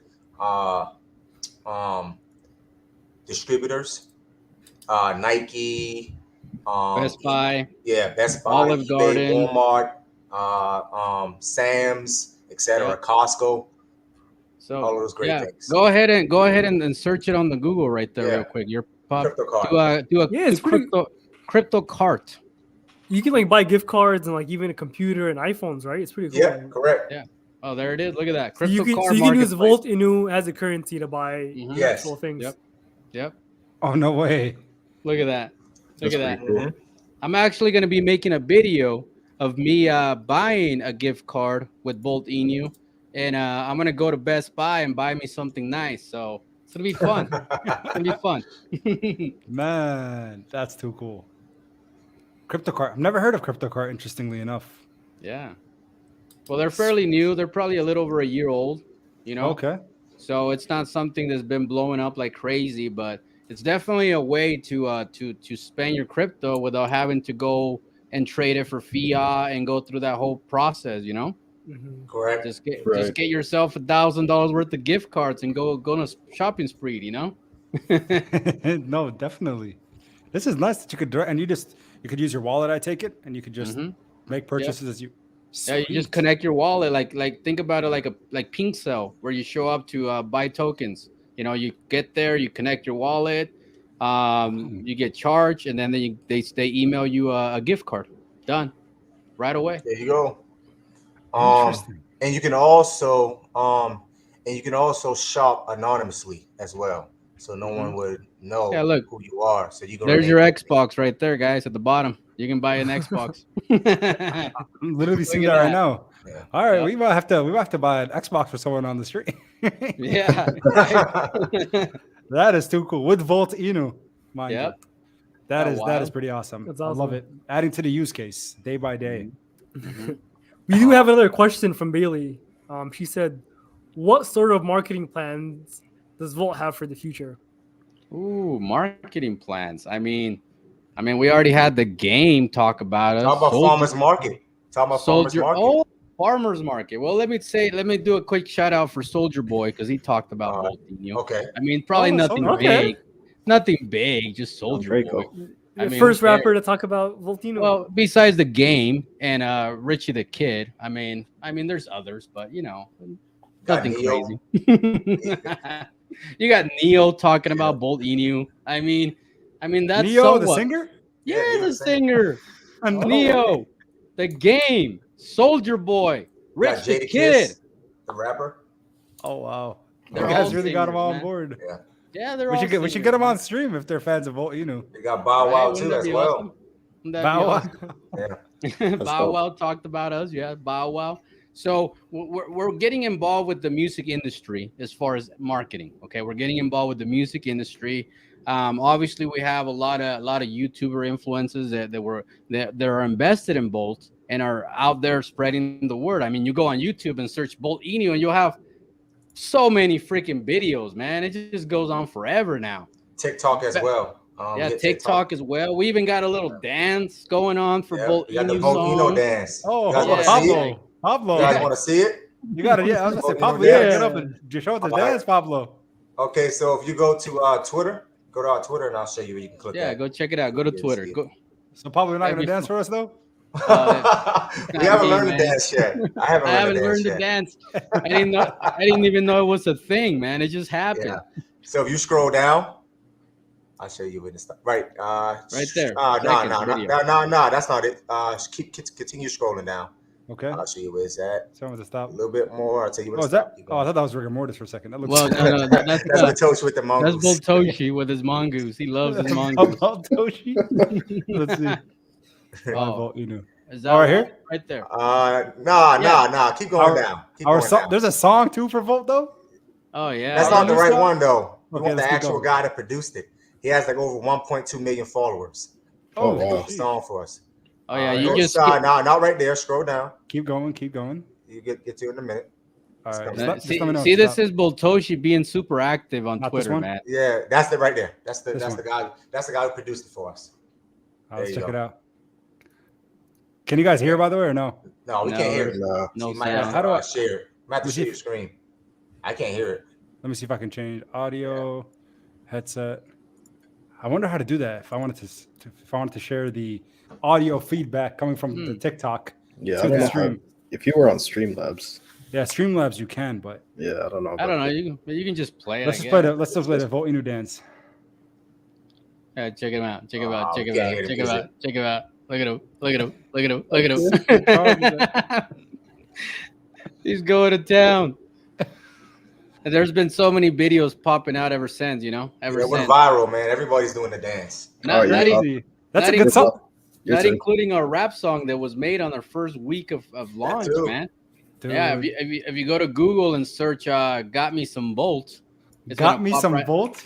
distributors, Nike, Best Buy, Best Buy, Olive eBay, Garden, Walmart, Sam's, etc., Costco. So all of those great things. Go ahead and search it on the Google right there real quick. Your pop, do a crypto cart. You can like buy gift cards and like even a computer and iPhones, right? It's pretty cool. Yeah, correct. Yeah. Oh, there it is. Look at that. So you can use Volt Inu as a currency to buy actual things. Yep. Oh, no way. Look at that. Look at that. Cool. I'm actually going to be making a video of me buying a gift card with Volt Inu, and I'm going to go to Best Buy and buy me something nice. So it's going to be fun. It's going to be fun. Man, that's too cool. CryptoCart. I've never heard of CryptoCart, interestingly enough. Yeah. Well, they're fairly new. They're probably a little over a year old, you know? Okay. So it's not something that's been blowing up like crazy, but it's definitely a way to spend your crypto without having to go and trade it for fiat and go through that whole process, you know? Correct. Just get yourself $1,000 worth of gift cards and go on a shopping spree, you know? No, definitely. This is nice that you could you could use your wallet, I take it, and you could just make purchases as you. Yeah, you just connect your wallet, like think about it like Pink Cell, where you show up to buy tokens. You know, you get there, you connect your wallet, you get charged, and then they email you a gift card. Done, right away. There you go. And you can also shop anonymously as well, so no one would know who you are. So you go. There's your Xbox right there, guys, at the bottom. You can buy an Xbox. I'm literally seeing that right now. Yeah. All right, we might have to buy an Xbox for someone on the street. Yeah, that is too cool with Volt Inu. Yep. That is pretty awesome. That's awesome. I love it. Adding to the use case day by day. We do have another question from Bailey. She said, "What sort of marketing plans does Volt have for the future?" Ooh, marketing plans. I mean, we already had the game talk about us. Talk about farmers market. Talking about farmers market. Oh, farmers market. Well, let me do a quick shout out for Soldier Boy because he talked about Voltarmy. Okay. I mean, probably nothing big, nothing big, just Soldier Boy. The first rapper to talk about Voltarmy. Well, besides the game and Richie the Kid, I mean, there's others, but nothing crazy. You got Neo talking about Voltarmy. I mean that's Neo, the singer. Yeah, the singer. Neo, the game, Soldier Boy, Rich the Kid, the rapper. Oh wow, you guys really got them all on board. Yeah, they're we should get them on stream if they're fans of Voltarmy. They got Bow Wow too as well. Bow Wow. Yeah. Bow Wow talked about us. Yeah, Bow Wow. So we're getting involved with the music industry as far as marketing. Okay, we're getting involved with the music industry. Obviously, we have a lot of YouTuber influencers that are invested in Bolt and are out there spreading the word. I mean, you go on YouTube and search Voltarmy, and you'll have so many freaking videos, man. It just goes on forever now. TikTok as well. TikTok as well. We even got a little dance going on for Voltarmy. You got the Voltarmy dance. Oh, Pablo. You guys want to see it? You got it. Yeah, I was gonna say Pablo. Yeah, get up and just show us the dance, Pablo. Okay, so if you go to Twitter, go to our Twitter, and I'll show you where you can click. Yeah, go check it out. Go to Twitter. Go. So Pablo, you're not gonna dance for us though? We haven't learned to dance yet. I haven't learned to dance. I didn't even know it was a thing, man. It just happened. Yeah. So if you scroll down, I'll show you when it's right. Right there. No, that's not it. Continue scrolling down. Okay. I'll show you where it's at. Tell me to stop. A little bit more. I'll tell you where it's at. Oh, I thought that was rigor mortis for a second. That looks no, that's Voltoshi with the mongoose. That's Voltoshi with his mongoose. He loves his mongoose. Voltoshi. Let's see. Is that right here? Right there. Nah. Keep going down. There's a song too for Volt though. Oh yeah. That's not the right one though. We Okay, want the actual guy that produced it. He has like over 1.2 million followers. Oh, wow. Song for us. Oh yeah, you just not right there. Scroll down. Keep going. You get to it in a minute. All right. See, this is Voltoshi being super active on Twitter, man. Yeah, that's it right there. That's the guy. That's the guy who produced it for us. Let's check it out. Can you guys hear, by the way, or no? No, we can't hear it. No you might have to How do I share it? You might have to share your screen. I can't hear it. Let me see if I can change audio, headset. I wonder how to do that. If I wanted to share the audio feedback coming from the TikTok to the stream. If you were on Streamlabs. Yeah, Streamlabs you can, but yeah, I don't know. I don't know. You can just play it. Let's just play the Voltarmy dance. Yeah, check him out. Check him out. Look at him. He's going to town. And there's been so many videos popping out ever since, It went viral, man. Everybody's doing the dance. That's a good song. Not including our rap song that was made on our first week of launch, man. Dude. Yeah, if you go to Google and search "Got Me Some Bolt," Got me some Bolt.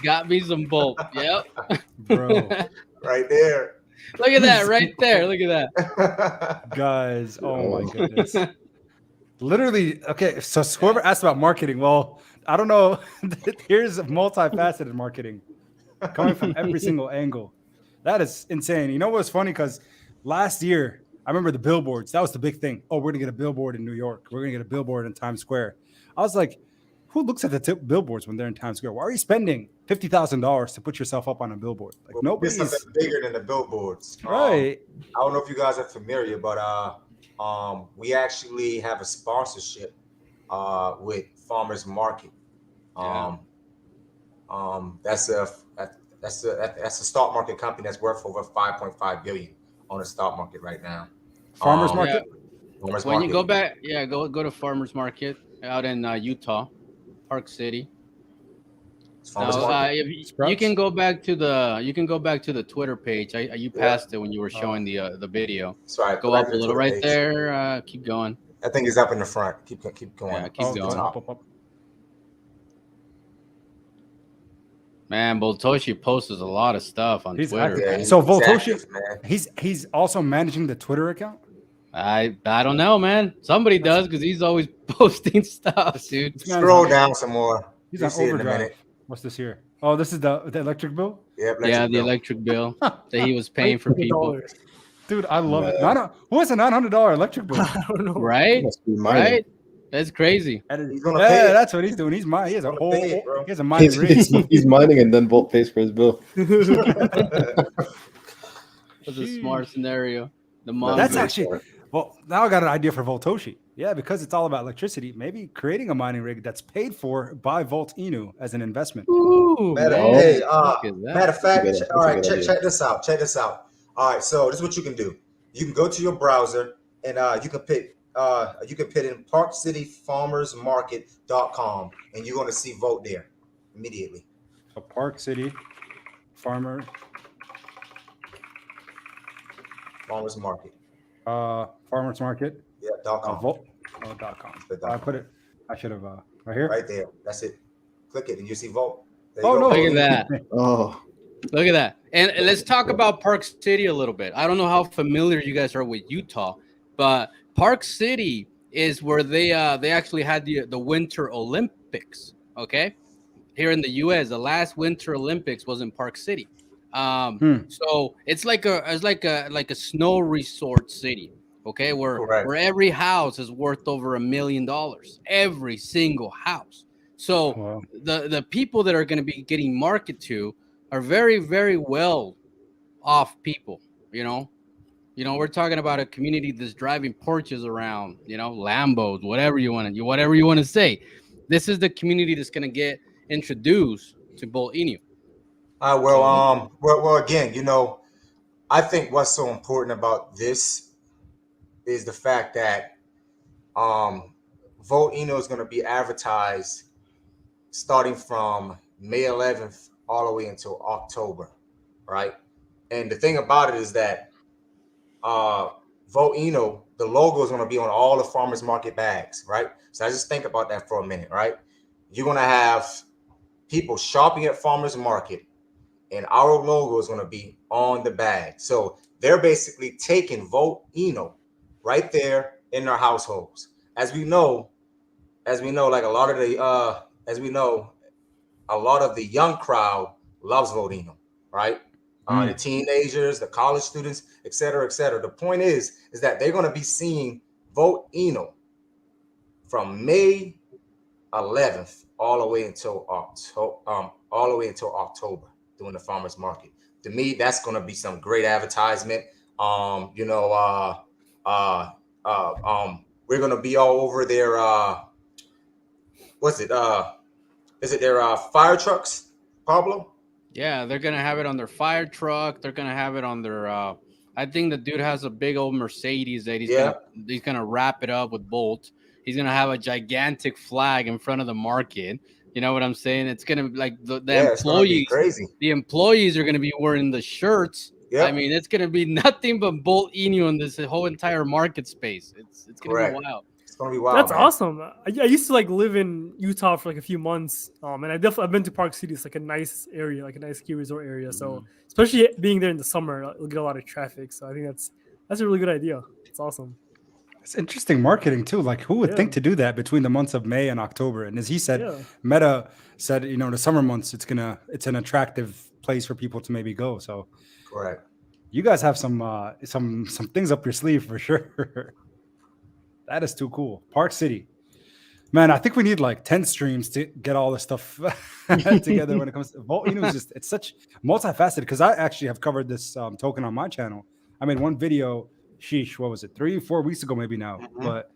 Yep, bro, right there. Look at that, right there. Look at that, guys. Oh my goodness. Literally, okay. So whoever asked about marketing, well, I don't know. Here's multifaceted marketing coming from every single angle. That is insane. You know what's funny? Because last year, I remember the billboards. That was the big thing. Oh, we're going to get a billboard in New York. We're going to get a billboard in Times Square. I was like, who looks at the billboards when they're in Times Square? Why are you spending $50,000 to put yourself up on a billboard? Like nobody's something bigger than the billboards. Right. I don't know if you guys are familiar, but we actually have a sponsorship with Farmers Market. That's a stock market company that's worth over 5.5 billion on the stock market right now. Farmers Market. Farmers when Market. you go back, go to Farmers Market out in Utah, Park City. You can go back to the Twitter page. You passed it when you were showing the video. That's right. Go up a little right there. Keep going. I think it's up in the front. Keep going. Yeah, keep going. Up. Man, Voltoshi posts a lot of stuff on Twitter. Yeah, so Voltoshi, he's also managing the Twitter account. I don't know, man. Somebody does because he's always posting stuff, dude. Scroll down some more. He's on overdrive. What's this here? Oh, this is the electric bill. Yeah, the electric bill that he was paying for people. Dude, I love it. Who has a $900 electric bill? I don't know. Right? Must be mining. Right? That's crazy. He's gonna pay it. That's what he's doing. He has a whole, pay it, bro. he has a mining rig. He's mining and then Volt pays for his bill. That's a smart scenario. That's actually well. Now I got an idea for Voltoshi. Yeah, because it's all about electricity. Maybe creating a mining rig that's paid for by Volt Inu as an investment. Ooh, Matter of fact, all right, check this out. Check this out. All right, so this is what you can do. You can go to your browser and you can put in parkcityfarmersmarket.com and you're going to see Volt there immediately. So Park City Farmers Market. Farmers Market. Yeah, .com. .com. I put it. I should have right here. Right there. That's it. Click it and you see Volt. No! Look at that. Oh, Look at that. And let's talk about Park City a little bit. I don't know how familiar you guys are with Utah, but Park City is where they actually had the Winter Olympics. Okay, here in the U.S., the last Winter Olympics was in Park City. So it's like a snow resort city. Okay, where every house is worth over $1 million. Every single house. So the people that are going to be getting marketed to are very, very well off people. You know, we're talking about a community that's driving Porsches around, Lambos, whatever you want to say. This is the community that's going to get introduced to Volt Inu. Well, again, I think what's so important about this is the fact that Volt Inu is going to be advertised starting from May 11th all the way until October, right? And the thing about it is that Volt Inu, the logo is going to be on all the farmers market bags, right? So I just think about that for a minute, right? You're going to have people shopping at farmers market, and our logo is going to be on the bag. So they're basically taking Volt Inu right there in their households. As we know, like a lot of the young crowd loves Volt Inu, right? The teenagers, the college students, et cetera, et cetera. The point is that they're going to be seeing Volt Inu from May 11th all the way until October doing the farmers market. To me, that's going to be some great advertisement. We're going to be all over their is it their fire trucks, Pablo? Yeah, they're gonna have it on their fire truck. They're gonna have it on their. I think the dude has a big old Mercedes that he's gonna wrap it up with Bolt. He's gonna have a gigantic flag in front of the market. You know what I'm saying? It's gonna be like the employees. Crazy. The employees are gonna be wearing the shirts. Yep. I mean, it's gonna be nothing but Volt Inu in this whole entire market space. It's gonna be wild. It's gonna be wild. That's awesome. I used to live in Utah for a few months. And I've been to Park City. It's a nice area, a nice ski resort area. So especially being there in the summer, you'll get a lot of traffic. So I think that's a really good idea. It's awesome. It's interesting marketing too. Who would think to do that between the months of May and October? And as he said, Meta said, the summer months, it's an attractive place for people to maybe go. So correct. You guys have some things up your sleeve for sure. That is too cool. Park City. Man, I think we need 10 streams to get all this stuff together when it comes to Volt Inu. It's such multifaceted because I actually have covered this token on my channel. I made one video, what was it, 3-4 weeks ago maybe now. Mm-hmm. But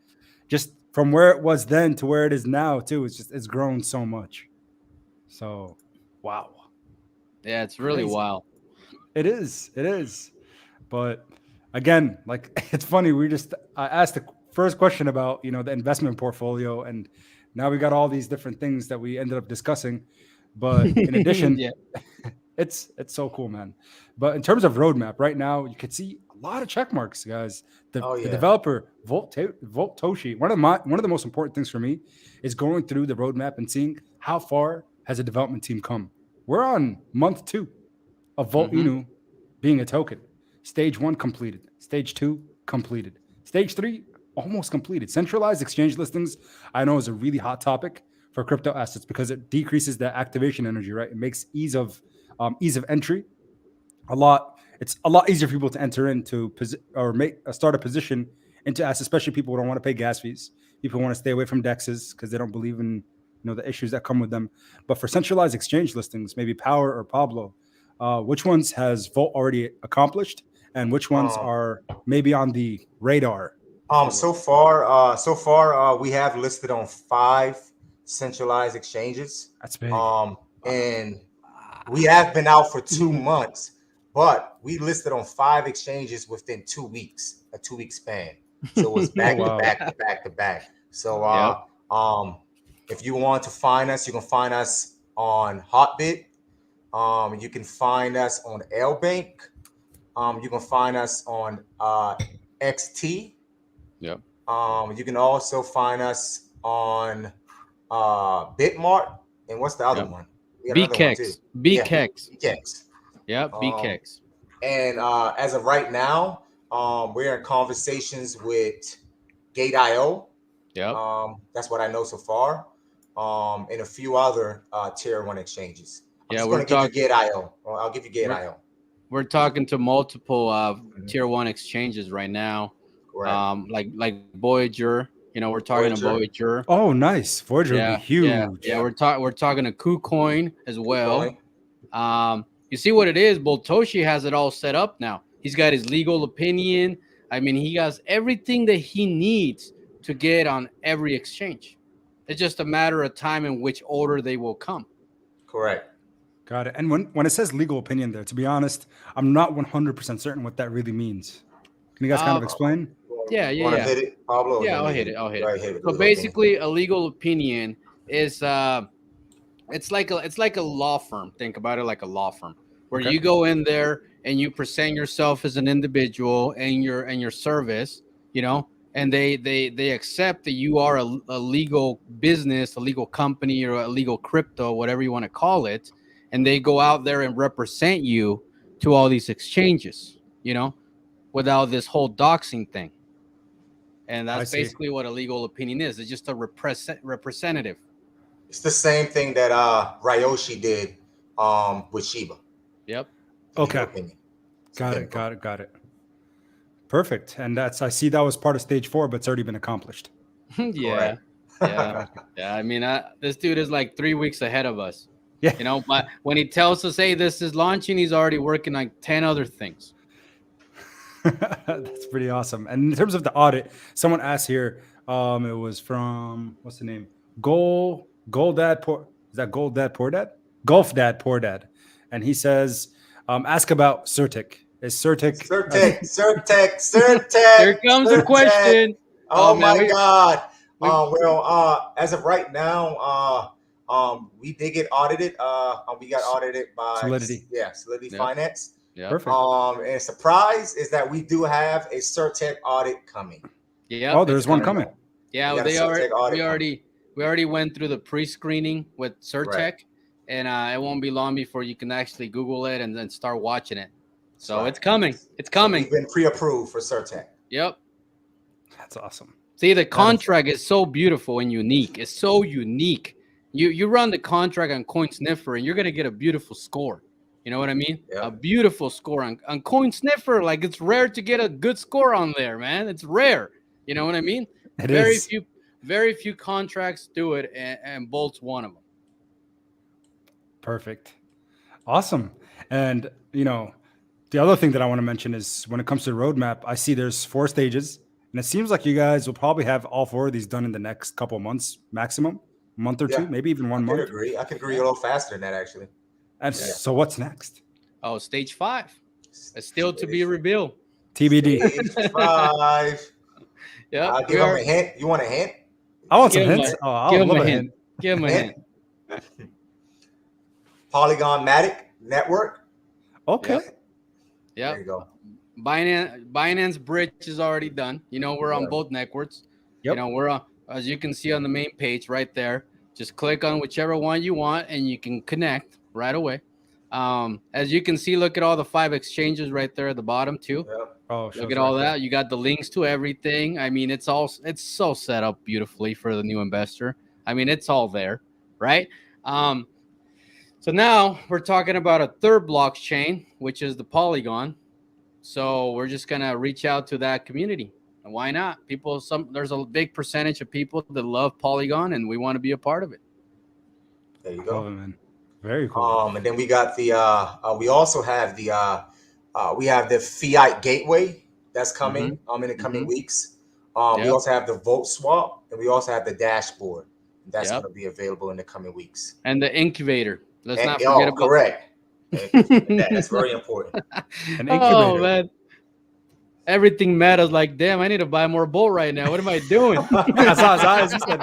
just from where it was then to where it is now too, it's grown so much. So, wow. Yeah, it's really wild. It is. But again, it's funny. I asked the first question about, the investment portfolio, and now we got all these different things that we ended up discussing. But in addition, it's so cool, man. But in terms of roadmap, right now you could see a lot of check marks, guys. The developer Voltoshi. One of the most important things for me is going through the roadmap and seeing how far has a development team come. We're on month 2 of Volt Inu being a token. Stage 1 completed. Stage 2 completed. Stage 3 almost completed. Centralized exchange listings, I know, is a really hot topic for crypto assets because it decreases the activation energy, right? It makes ease of entry a lot it's a lot easier for people to enter into or start a position into assets, especially people who don't want to pay gas fees. People want to stay away from dexes because they don't believe in the issues that come with them. But for centralized exchange listings, maybe Power or Pablo, which ones has Volt already accomplished, and which ones are maybe on the radar? So far, we have listed on 5 centralized exchanges. That's big. And we have been out for 2 months, but we listed on 5 exchanges within 2 weeks, a 2-week span. So it was back to back to back to back. So, if you want to find us, you can find us on Hotbit. You can find us on LBank. You can find us on XT. Yep. You can also find us on Bitmart, and what's the other one? BKEX. BKEX. BKEX. Yep, BKEX. And as of right now, we're in conversations with Gate.io. Yep. That's what I know so far. And a few other tier 1 exchanges. I'm going to give you Gate.io. I'll give you Gate.io. We're talking to multiple tier 1 exchanges right now. Like Voyager. We're talking to Voyager. Oh, nice. Voyager would be huge. Yeah, we're talking to KuCoin as well. You see what it is? Boltoshi has it all set up now. He's got his legal opinion. I mean, he has everything that he needs to get on every exchange. It's just a matter of time in which order they will come. Correct. Got it. And when it says legal opinion there, to be honest, I'm not 100% certain what that really means. Can you guys kind of explain? Yeah. Want to hit it, Pablo? Yeah, I'll hit it. So basically, a legal opinion is it's like a law firm. Think about it like a law firm, where you go in there and you present yourself as an individual and your service, and they accept that you are a legal business, a legal company, or a legal crypto, whatever you want to call it, and they go out there and represent you to all these exchanges, without this whole doxing thing. And that's basically what a legal opinion is. It's just a representative. It's the same thing that Ryoshi did with Shiba. Yep. Okay. Got it. Perfect. And I see that was part of stage 4, but it's already been accomplished. Yeah. I mean, this dude is like 3 weeks ahead of us. Yeah. But when he tells us, hey, this is launching, he's already working like 10 other things. That's pretty awesome. And in terms of the audit, someone asked here, it was from, what's the name? Goldad Poor. Is that Goldad Poor Dad? Golf Dad Poor Dad. And he says, ask about Certic. Is Certic? Certic. Here comes the question. Oh my God. As of right now, we did get audited. We got audited by Solidity. Solidity Finance. Yeah. Perfect. And a surprise is that we do have a Certec audit coming. Yeah. Oh, there's one coming. Yeah, we already went through the pre-screening with Certec, and it won't be long before you can actually Google it and then start watching it. So it's coming. It's coming. We've been pre-approved for Certec. Yep. That's awesome. See, the contract is so beautiful and unique. It's so unique. You run the contract on CoinSniffer, and you're gonna get a beautiful score. You know what I mean? Yeah. A beautiful score on CoinSniffer. Like, it's rare to get a good score on there, man. It's rare. You know what I mean? Very few contracts do it, and Bolt's one of them. Perfect. Awesome. And, the other thing that I want to mention is when it comes to the roadmap, I see there's 4 stages, and it seems like you guys will probably have all 4 of these done in the next couple of months, maximum, month or 2, maybe even 1 month. I could agree a little faster than that, actually. And so what's next? Oh, stage 5. It's still to be revealed. TBD. Stage 5. Yeah. I'll give him a hint. You want a hint? I want some hints. I'll love a hint. Give him a hint. Polygon Matic Network. Okay. Yeah. There you go. Binance Bridge is already done. We're on both networks. Yep. We're on, as you can see on the main page right there. Just click on whichever one you want, and you can connect right away. As you can see, look at all the 5 exchanges right there at the bottom too. Yep. Oh, look at all that. You got the links to everything. I mean, it's so set up beautifully for the new investor. I mean, it's all there, right? So now we're talking about a third blockchain, which is the Polygon. So we're just gonna reach out to that community. And why not? There's a big percentage of people that love Polygon, and we want to be a part of it. There you Love go. it, man. Very cool. And then we got we also have we have the Fiat Gateway that's coming in the coming weeks. We also have the Volt Swap, and we also have the dashboard that's going to be available in the coming weeks. And the incubator. Let's not forget about correct. That's very important. An incubator. Oh man, everything matters. Like, damn, I need to buy more Bolt right now. What am I doing? I saw his eyes. He said,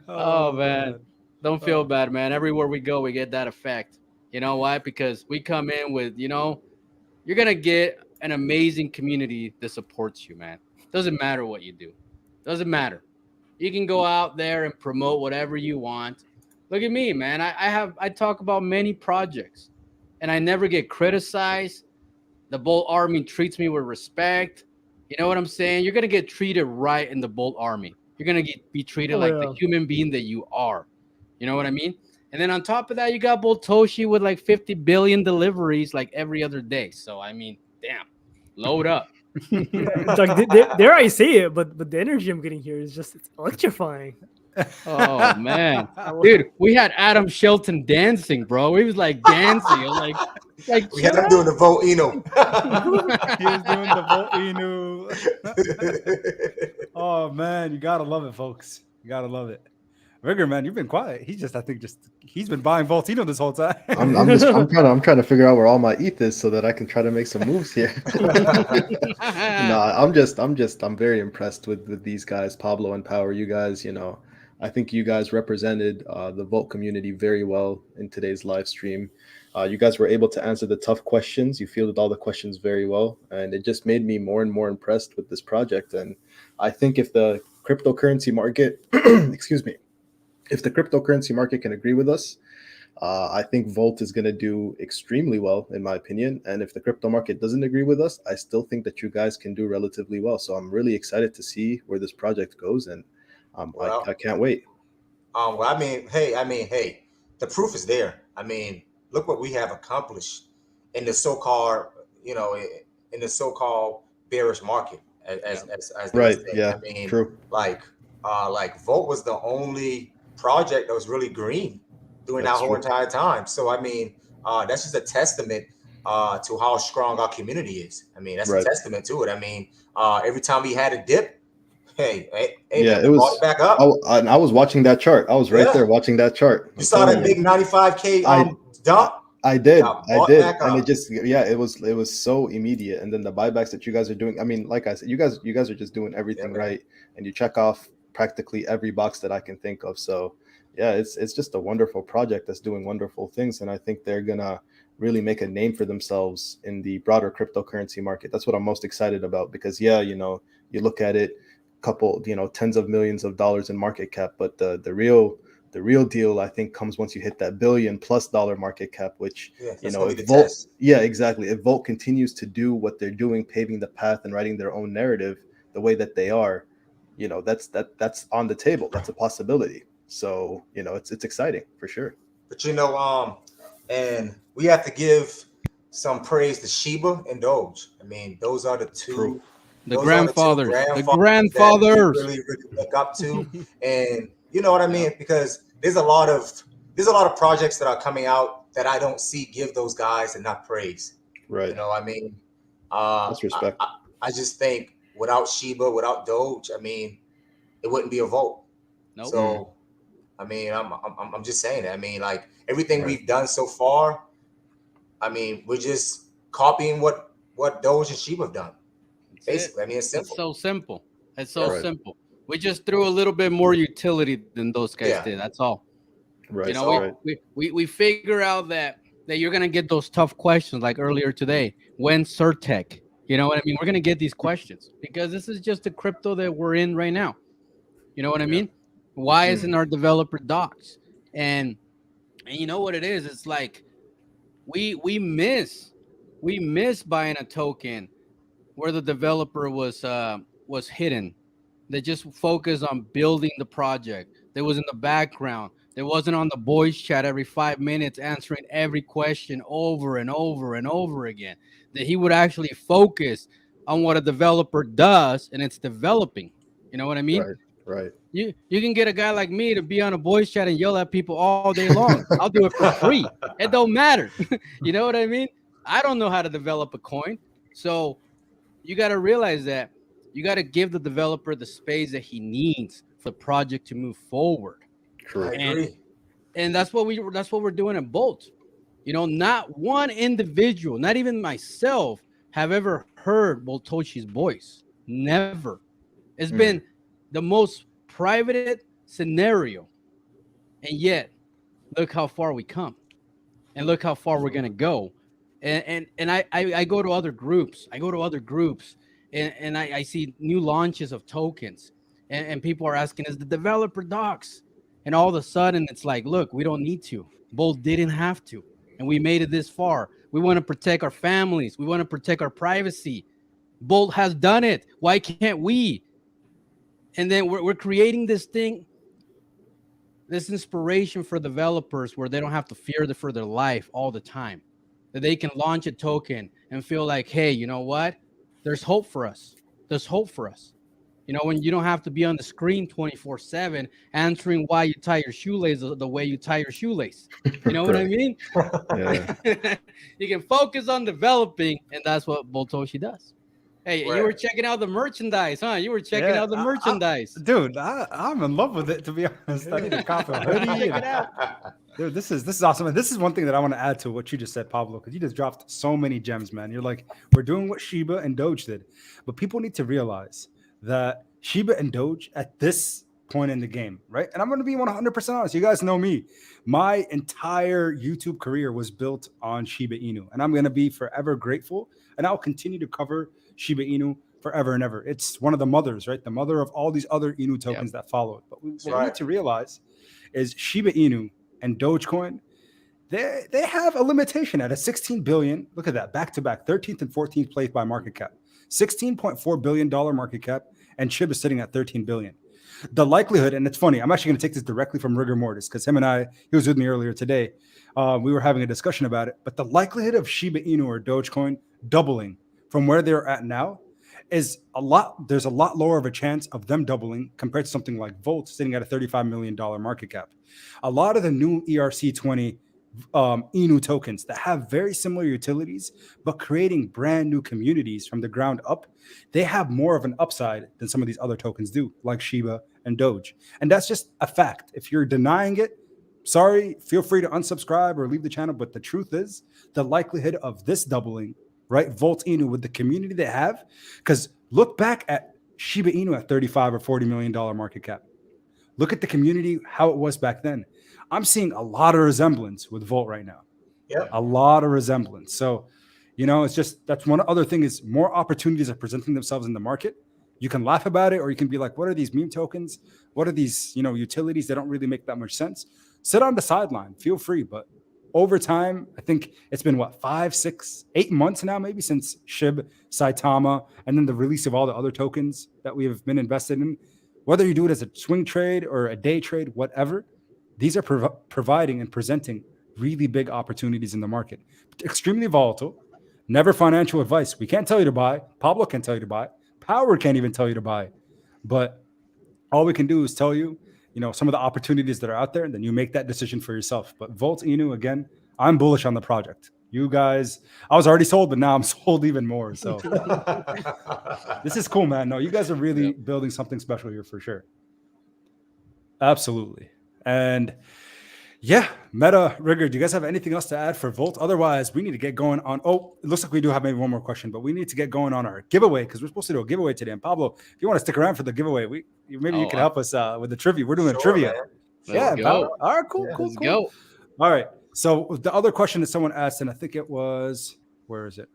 oh man, don't feel bad, man. Everywhere we go, we get that effect. You know why? Because we come in with, you're gonna get an amazing community that supports you, man. Doesn't matter what you do. Doesn't matter. You can go out there and promote whatever you want. Look at me, man. I talk about many projects, and I never get criticized. The Bolt Army treats me with respect. You know what I'm saying? You're gonna get treated right in the Bolt Army. You're gonna be treated like the human being that you are. You know what I mean? And then on top of that, you got Boltoshi with like 50 billion deliveries like every other day. So I mean, damn, load up. It's like, dare I say it, but the energy I'm getting here is just, it's electrifying. Oh man, dude, we had Adam Shelton dancing, bro. He was like dancing, like we had him doing the Volt Inu. He was doing the Volt Inu. Oh man, you gotta love it, folks. You gotta love it. Rigger, man, you've been quiet. He's been buying Voltino this whole time. I'm trying to figure out where all my ETH is so that I can try to make some moves here. I'm very impressed with these guys, Pablo and Power. You guys, I think you guys represented the Volt community very well in today's live stream. You guys were able to answer the tough questions. You fielded all the questions very well, and it just made me more and more impressed with this project. And I think if the cryptocurrency market, if the cryptocurrency market can agree with us, I think Volt is going to do extremely well, in my opinion. And if the crypto market doesn't agree with us, I still think that you guys can do relatively well. So I'm really excited to see where this project goes, and I can't wait. Hey, the proof is there. I mean, look what we have accomplished in the so-called, in the so-called bearish market, as right. Say. Yeah. I mean, true. Like Volt was the only project that was really green during that whole entire time. So I mean, that's just a testament to how strong our community is. I mean, that's a testament to it. I mean, every time we had a dip, hey, yeah, man, it was it back up. I was watching that chart. I was right there watching that chart. You saw that big 95K dump. I did, and it just it was so immediate. And then the buybacks that you guys are doing. I mean, like I said, you guys are just doing everything right, and you check off practically every box that I can think of. So yeah, it's just a wonderful project that's doing wonderful things, and I think they're gonna really make a name for themselves in the broader cryptocurrency market. That's what I'm most excited about, because you look at it, couple tens of millions of dollars in market cap, but the real deal, I think, comes once you hit that $1 billion+ market cap, which if Volt, exactly, if Volt continues to do what they're doing, paving the path and writing their own narrative the way that they are, that's on the table. That's a possibility. So it's exciting for sure. But and we have to give some praise to Shiba and Doge. I mean, those are the two. The grandfathers that really look up to. And you know what I mean? Because there's a lot of projects that are coming out that I don't see give those guys enough praise. Right. You know what I mean? That's respect. I just think without Shiba, without Doge, I mean, it wouldn't be a Volt. Nope. So I mean, I'm just saying that. I mean, like everything we've done so far, I mean, we're just copying what Doge and Shiba have done. Basically, I mean, it's simple. It's so simple. It's so simple. We just threw a little bit more utility than those guys did. That's all. Right. We figure out that you're gonna get those tough questions like earlier today. When Certec, you know what I mean? We're gonna get these questions because this is just the crypto that we're in right now. You know what I mean? Why isn't our developer docs? And you know what it is? It's like we miss buying a token where the developer was hidden. They just focused on building the project. That was in the background, That wasn't on the voice chat every 5 minutes answering every question over and over and over again. That he would actually focus on what a developer does, and it's developing. You know what I mean? Right. Right. You can get a guy like me to be on a voice chat and yell at people all day long. I'll do it for free. It don't matter. You know what I mean? I don't know how to develop a coin. So you got to realize that you got to give the developer the space that he needs for the project to move forward. True. I agree. And that's what we're doing at Bolt. You know, not one individual, not even myself, have ever heard Boltoshi's voice. Never. It's been the most private scenario. And yet, look how far we come. And look how far we're gonna go. And I go to other groups. And I see new launches of tokens. And people are asking, is the developer docs? And all of a sudden it's like, look, we don't need to. Bolt didn't have to. And we made it this far. We want to protect our families. We want to protect our privacy. Bolt has done it. Why can't we? And then we're creating this thing, this inspiration for developers where they don't have to fear for their life all the time. That they can launch a token and feel like, hey, you know what? There's hope for us. There's hope for us. You know, when you don't have to be on the screen 24/7 answering why you tie your shoelace the way you tie your shoelace. You know what I mean? Yeah. You can focus on developing, and that's what Boltoshi does. Hey, Right. you were checking out the merchandise, huh? You were checking out the merchandise. Dude, I'm in love with it, to be honest. I need a copy of hoodie. Check it out. Dude, this is awesome. And this is one thing that I want to add to what you just said, Pablo, because you just dropped so many gems, man. You're like, we're doing what Shiba and Doge did. But people need to realize that Shiba and Doge at this point in the game, right? And I'm going to be 100% honest. You guys know me. My entire YouTube career was built on Shiba Inu. And I'm going to be forever grateful. And I'll continue to cover Shiba Inu forever and ever. It's one of the mothers, right? The mother of all these other Inu tokens that followed. But what we need to realize is Shiba Inu and Dogecoin, they have a limitation at a 16 billion. Look at that, back to back, 13th and 14th place by market cap, $16.4 billion market cap, and SHIB is sitting at 13 billion. The likelihood, and it's funny, I'm actually going to take this directly from Rigor Mortis because him and I, he was with me earlier today. We were having a discussion about it, but the likelihood of Shiba Inu or Dogecoin doubling from where they're at now is a lot. There's a lot lower of a chance of them doubling compared to something like Volt sitting at a $35 million market cap. A lot of the new ERC20 Inu tokens that have very similar utilities, but creating brand new communities from the ground up, they have more of an upside than some of these other tokens do, like Shiba and Doge. And that's just a fact. If you're denying it, sorry, feel free to unsubscribe or leave the channel. But the truth is, the likelihood of this doubling, right? Volt Inu with the community they have, because look back at Shiba Inu at $35 or $40 million market cap. Look at the community, how it was back then. I'm seeing a lot of resemblance with Volt right now. Yeah, A lot of resemblance. So, you know, it's just, that's one other thing is more opportunities are presenting themselves in the market. You can laugh about it, or you can be like, what are these meme tokens? What are these, you know, utilities that don't really make that much sense? Sit on the sideline, feel free. But over time, I think it's been what, 5, 6, 8 months now, maybe since SHIB, Saitama, and then the release of all the other tokens that we have been invested in. Whether you do it as a swing trade or a day trade, whatever, these are providing and presenting really big opportunities in the market. Extremely volatile, never financial advice. We can't tell you to buy. Pablo can't tell you to buy. Power can't even tell you to buy. But all we can do is tell you, you know, some of the opportunities that are out there, and then you make that decision for yourself. But Volt Inu, again, I'm bullish on the project. You guys, I was already sold, but now I'm sold even more. So this is cool, man. No, you guys are really building something special here for sure. Absolutely. And yeah, Meta, Rigor, do you guys have anything else to add for Volt? Otherwise, we need to get going on. Oh, it looks like we do have maybe one more question, but we need to get going on our giveaway because we're supposed to do a giveaway today. And Pablo, if you want to stick around for the giveaway, you can help us with the trivia. We're doing a trivia. Let's go. Pablo. All right, cool. Let's go. All right. So the other question that someone asked, and I think it was, where is it?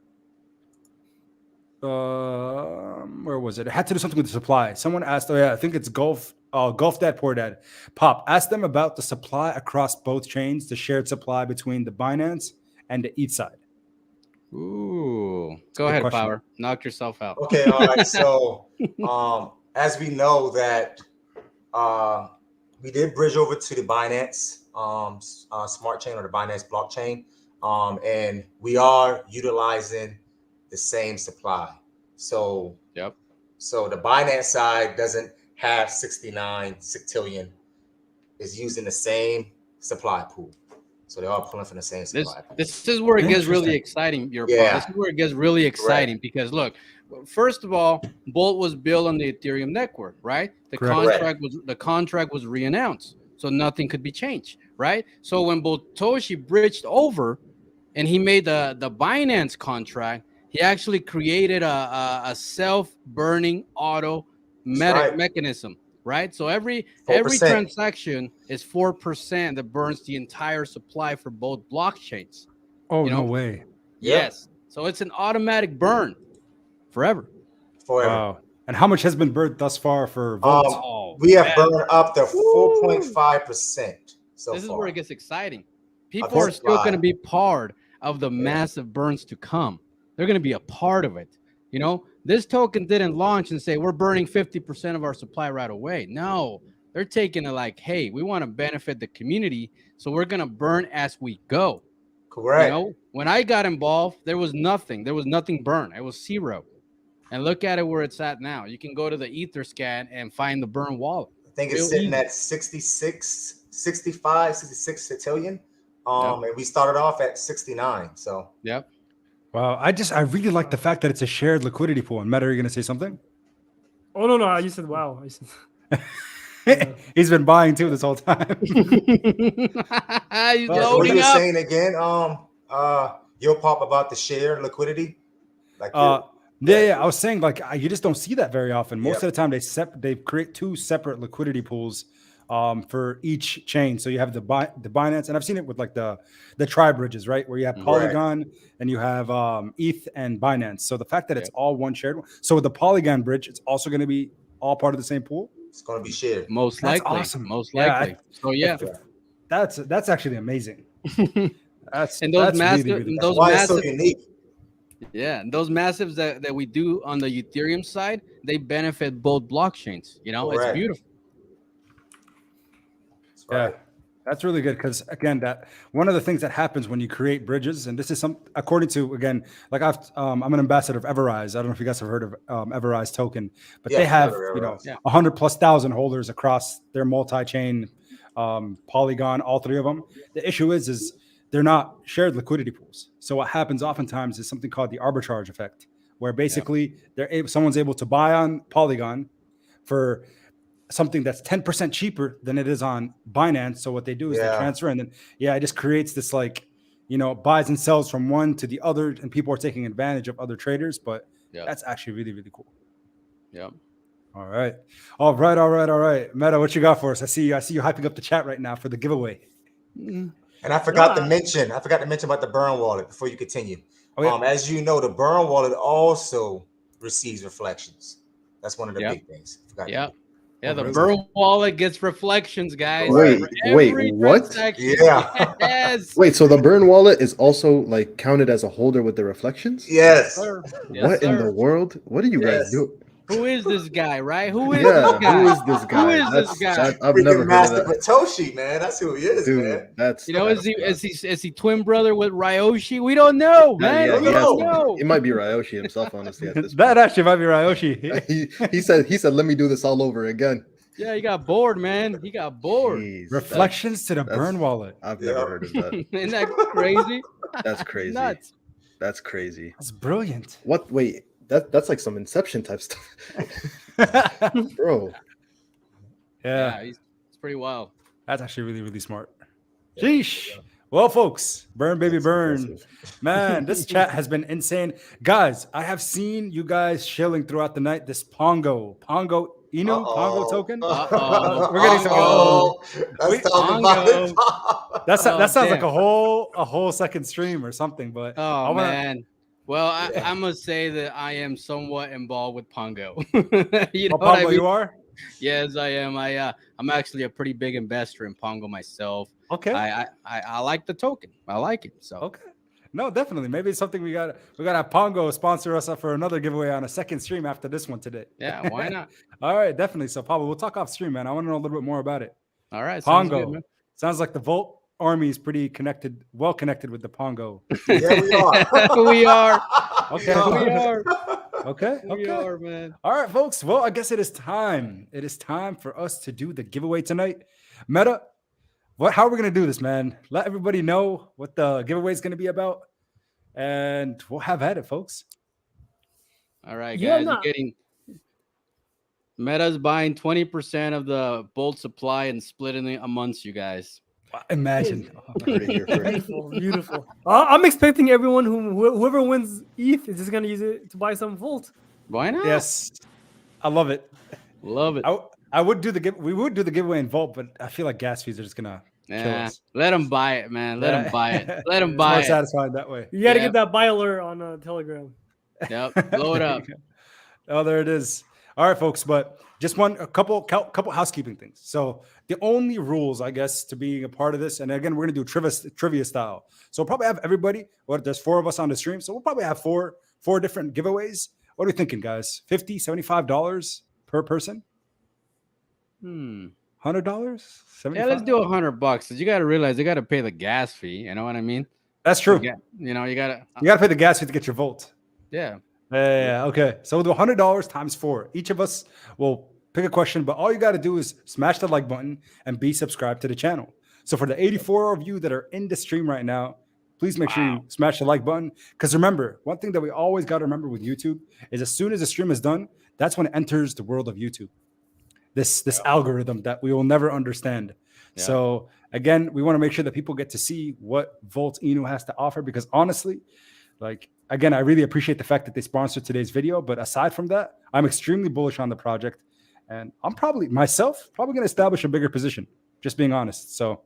Where was it? It had to do something with the supply. Someone asked, oh yeah, I think it's Gulf Dad, Poor Dad. Pop, ask them about the supply across both chains, the shared supply between the Binance and the ETH side. Ooh, go ahead, question. Power. Knock yourself out. Okay, all right. So, as we know that we did bridge over to the Binance smart chain or the Binance blockchain, and we are utilizing the same supply. So Yep. so the Binance side doesn't have 69 sextillion; is using the same supply pool. So they're all pulling from the same This supply pool. this is where it gets really Interesting. exciting. Yeah. This is where it gets really exciting because look, first of all, Bolt was built on the Ethereum network, right? Correct. The contract was re-announced, so nothing could be changed, right? So when Botoshi bridged over and he made the Binance contract, he actually created a self-burning auto right. mechanism, right? So every 4%. transaction is 4% that burns the entire supply for both blockchains. Oh, You no know? way. Yes. So it's an automatic burn forever. Forever. Wow. And how much has been burnt thus far for Volt? Oh, We have man. burned up to 4.5% so This is far. where it gets exciting. People course. are still going to Supply. be part of the massive burns to come. They're going to be a part of it. You know, this token didn't launch and say we're burning 50% of our supply right away. No, they're taking it like, hey, we want to benefit the community, so we're going to burn as we go. Correct. You know, when I got involved, there was nothing. There was nothing burned. It was zero. And look at it where it's at now. You can go to the Etherscan and find the burn wallet. I think it's Real sitting easy. at 66, 65, 66 sextillion. Yep. And we started off at 69. So Yep. Wow. I really like the fact that it's a shared liquidity pool. And Meta, are you going to say something? Oh no, you said wow. I said, He's been buying too this whole time. He's what you loading were up. saying again? Your pop about the share liquidity? Like Yeah. I was saying like you just don't see that very often. Most Yep. of the time they create two separate liquidity pools for each chain. So you have the Binance, and I've seen it with like the tri bridges, right? Where you have Polygon and you have ETH and Binance. So the fact that it's all one shared one. So with the Polygon bridge, it's also going to be all part of the same pool. it's going to be shared. Most That's likely. awesome. Most Yeah, likely. So yeah. That's actually amazing. That's And those that's massive, really, really and cool. those Why it's so massive, unique? yeah, and those massives that we do on the Ethereum side, they benefit both blockchains. You know, it's Correct. beautiful. That's right. Yeah, that's really good because again, that one of the things that happens when you create bridges, and this is some according to again, like I'm an ambassador of Everrise. I don't know if you guys have heard of Everrise token, but Yeah, they have Everrise. 100,000+ holders across their multi-chain Polygon, all three of them. The issue is they're not shared liquidity pools. So what happens oftentimes is something called the arbitrage effect, where basically someone's able to buy on Polygon for something that's 10% cheaper than it is on Binance. So what they do is they transfer, and then it just creates this like, buys and sells from one to the other, and people are taking advantage of other traders. But that's actually really, really cool. Yep. All right. Meta, what you got for us? I see you hyping up the chat right now for the giveaway. And I forgot to mention about the burn wallet before you continue. Oh, yeah. As you know, the burn wallet also receives reflections. That's one of the big things. Yeah, the burn wallet gets reflections, guys. Wait, what? Yeah. Yes. Wait, so the burn wallet is also like counted as a holder with the reflections? Yes. What in the world? What are you guys doing? Who is this guy, right? Who is Yeah, this guy? who is this guy? Who is this guy? I've never heard Master of that. Satoshi, man. That's who he is, Dude, man. that's is he twin brother with Ryoshi? We don't know, man. Yeah, We don't know. it might be Ryoshi himself, honestly. At this point. That actually might be Ryoshi. he said, let me do this all over again. Yeah, he got bored, man. He got bored. Jeez, Reflections to the burn wallet. I've never heard of that. Isn't that crazy? That's crazy. Nuts. That's crazy. That's brilliant. What? Wait, that's like some Inception type stuff, bro. Yeah, it's pretty wild. That's actually really, really smart. Sheesh. Well, folks, burn, baby, burn. Man, this chat has been insane. Guys, I have seen you guys shilling throughout the night. This Pongo Pongo token. We're getting some. That sounds like a whole second stream or something. But man. Well, I must say that I am somewhat involved with Pongo. You know Pongo, what I mean? you are? Yes, I am. I'm actually a pretty big investor in Pongo myself. Okay. I like the token. I like it. So okay. No, definitely. Maybe it's something we got to have Pongo sponsor us up for another giveaway on a second stream after this one today. Yeah, why not? All right, definitely. So Pablo, we'll talk off stream, man. I want to know a little bit more about it. All right. Sounds good, Pongo. man. Sounds like the Volt army is pretty connected, well connected with the Pongo. Yeah, we are. We are. Okay. We are. Okay. We Okay. are, man. All right, folks. Well, I guess it is time. It is time for us to do the giveaway tonight. Meta, how are we gonna do this, man? Let everybody know what the giveaway is gonna be about, and we'll have at it, folks. All right, Yeah, guys. no. You're getting Meta's buying 20% of the Bolt supply and splitting it amongst you guys. Imagine. Heard it here first. Beautiful, beautiful. I'm expecting everyone whoever wins ETH is just gonna use it to buy some Volt. Why not? Yes, I love it. Love it. I would do we would do the giveaway in Vault, but I feel like gas fees are just gonna kill us. Let them buy it, man. Let them buy it. Let them It's buy more it. satisfying that way. You gotta Yep. get that buy alert on Telegram. Yep. Blow it up. Oh, there it is. All right, folks. But just a couple housekeeping things. So the only rules, I guess, to being a part of this, and again, we're gonna do trivia style. So we'll probably have everybody. Well, there's 4 of us on the stream, so we'll probably have four different giveaways. What are we thinking, guys? $50, $75 per person? $100? $75? Yeah, let's do $100 because you got to realize you got to pay the gas fee. You know what I mean? That's true. You know, you got to. You gotta pay the gas fee to get your Volt. Yeah. Yeah. Okay. So we'll do $100 times 4. Each of us will pick a question, but all you got to do is smash the like button and be subscribed to the channel. So for the 84 of you that are in the stream right now, please make sure you smash the like button. Because remember, one thing that we always got to remember with YouTube is as soon as the stream is done, that's when it enters the world of YouTube. This algorithm that we will never understand. Yeah. So again, we want to make sure that people get to see what Volt Inu has to offer. Because honestly, like again, I really appreciate the fact that they sponsored today's video. But aside from that, I'm extremely bullish on the project, and I'm probably going to establish a bigger position. Just being honest. So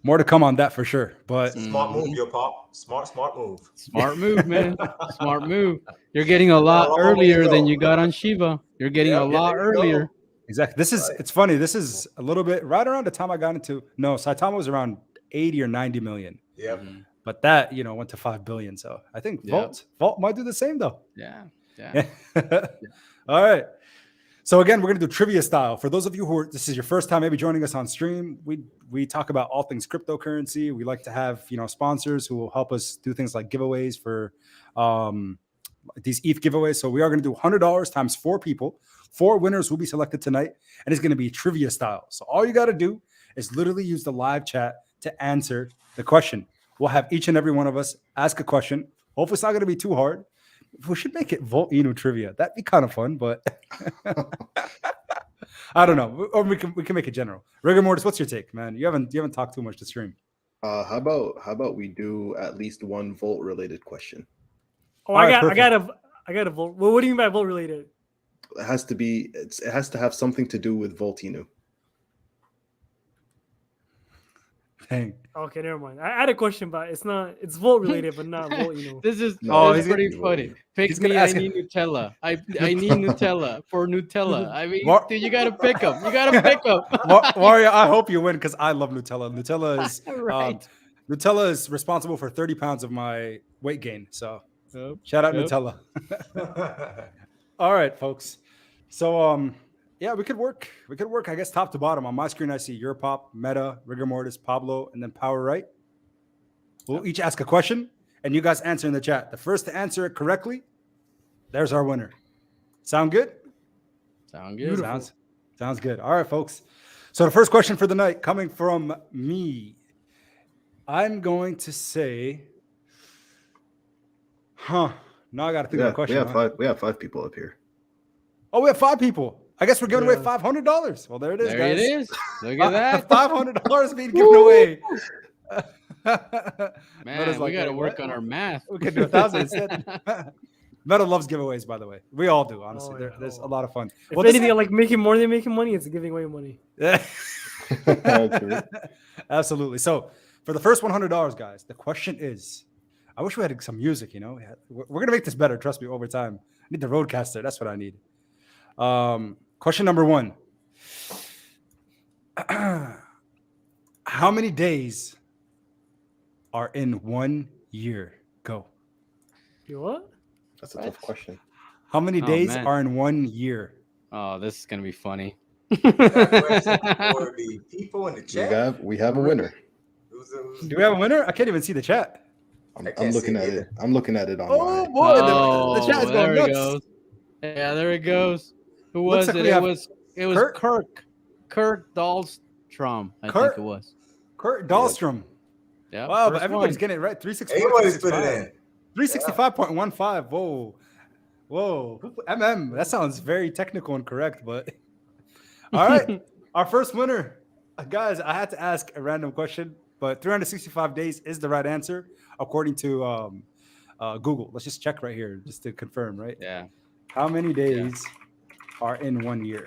more to come on that for sure. But Smart move, your pop. Smart move. Smart move, man. Smart move. You're getting a lot long earlier way to than go. you got on Shiba. You're getting a lot there you go. earlier. exactly, it's funny. This is a little bit right around the time I got into. No, Saitama was around 80 or 90 million. Yep. But that, went to 5 billion. So I think Vault might do the same though. Yeah. All right. So again, we're going to do trivia style. For those of you this is your first time maybe joining us on stream, we talk about all things cryptocurrency. We like to have, sponsors who will help us do things like giveaways for these ETH giveaways. So we are going to do $100 times 4 people. 4 winners will be selected tonight, and it's going to be trivia style. So all you got to do is literally use the live chat to answer the question. We'll have each and every one of us ask a question. Hopefully it's not going to be too hard. We should make it Volt Inu trivia. That'd be kind of fun, but I don't know. Or we can make it general. Rigor Mortis, what's your take, man? You haven't talked too much to stream. How about we do at least one Volt related question? Oh, All right, I got a Volt. Well, what do you mean by Volt related? It has to have something to do with Volt Inu. Dang. Okay, never mind. I had a question, but it's Volt related, but not Volt. This is No, this is he's pretty gonna- funny. Pick he's gonna me. I ask need Nutella. I need Nutella for Nutella. I mean, What? dude, you gotta pick them. You gotta pick them. Wario, I hope you win because I love Nutella. Nutella is Right. Nutella is responsible for 30 pounds of my weight gain. So shout out Yep. Nutella. All right, folks. So yeah, we could work. I guess top to bottom. On my screen, I see Europop, Meta, Rigor Mortis, Pablo, and then Power Right. We'll each ask a question, and you guys answer in the chat. The first to answer it correctly, there's our winner. Sound good? Sound good. Sounds good. All right, folks. So the first question for the night coming from me. I'm going to say, now I got to think of a question. We have 5 people up here. Oh, we have 5 people. I guess we're giving away Yeah. $500. Well, there it is, There guys. it is. Look at that. $500 being given away. Man, Meta's we like, gotta "Wait, work what?" on our math. We could do 1,000 instead. Meta loves giveaways, by the way. We all do, honestly. Oh, yeah. There's a lot of fun. If Well, this anything, like making more than making money, it's giving away money. True. Absolutely. So for the first $100, guys, the question is, I wish we had some music, We're going to make this better. Trust me, over time. I need the roadcaster. That's what I need. Question number 1. How many days are in 1 year? Go. You what? That's a tough question. How many days man. are in 1 year? Oh, this is gonna be funny. Congratulations for the people in the We chat. have a winner. Do we have a winner? I can't even see the chat. I'm, I I'm can't see looking it at either. it. I'm looking at it on Oh my. boy, the chat is going there it nuts. goes. Yeah, there it goes. Who Looks was like it? we have It was Kurt? Kurt Dahlstrom, I Kurt? think it was. Kurt Dahlstrom. Yeah. Wow, but first everybody's one. getting it right. 364. Anybody's put it in. 365.15. Whoa. Whoa. That sounds very technical and correct, but all right. Our first winner. Guys, I had to ask a random question, but 365 days is the right answer according to Google. Let's just check right here just to confirm, right? Yeah. How many days are in 1 year?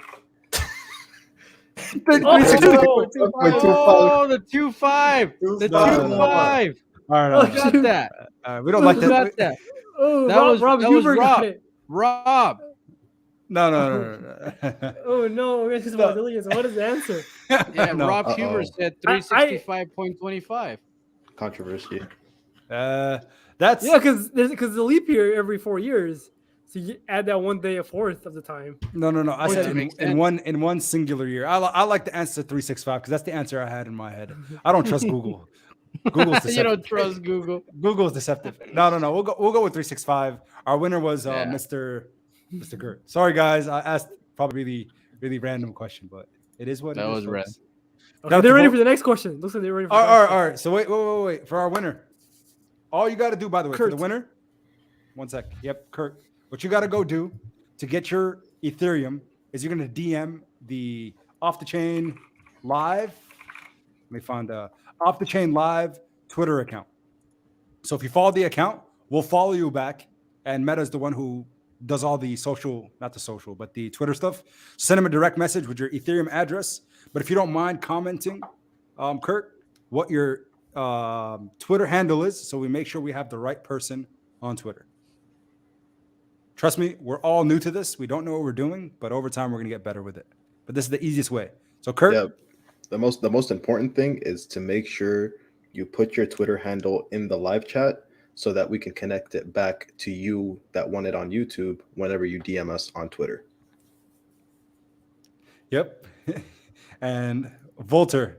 Oh, the 2-5. The No, no, no. 2-5. All right, Oh, Who got that? we don't like Who got that. that? Oh, That Rob was Huber got Rob. it. Rob. No. Oh no, this is No. what is the answer? Yeah, No. Rob Huber said 365.25. Controversy. That's Yeah, because the leap year every 4 years, so you add that 1 day a fourth of the time. no. I Yeah, said in makes sense. one singular year. I like the answer 365 because that's the answer I had in my head. I don't trust Google. Google's deceptive. You don't trust Google. Google's deceptive. No. We'll go with 365. Our winner was Yeah. Mr. Gert. Sorry guys, I asked probably really random question, but it is what That it is. was folks. red. Okay, Now they're to ready vote- for the next question. Looks like they're ready for All the right, next all right. So wait. For our winner, all you got to do, by the way, for the Kurt. winner, 1 sec. Yep, Kurt. What you got to go do to get your Ethereum is you're going to DM the Off the Chain Live. Let me find Off the Chain Live Twitter account. So if you follow the account, we'll follow you back. And Meta's the one who does all the not the social, but the Twitter stuff. Send him a direct message with your Ethereum address. But if you don't mind commenting, Kurt, what your Twitter handle is, so we make sure we have the right person on Twitter. Trust me, we're all new to this. We don't know what we're doing, but over time we're gonna get better with it. But this is the easiest way. So Kurt, Yeah. The most important thing is to make sure you put your Twitter handle in the live chat so that we can connect it back to you that won it on YouTube whenever you DM us on Twitter. Yep. And Walter,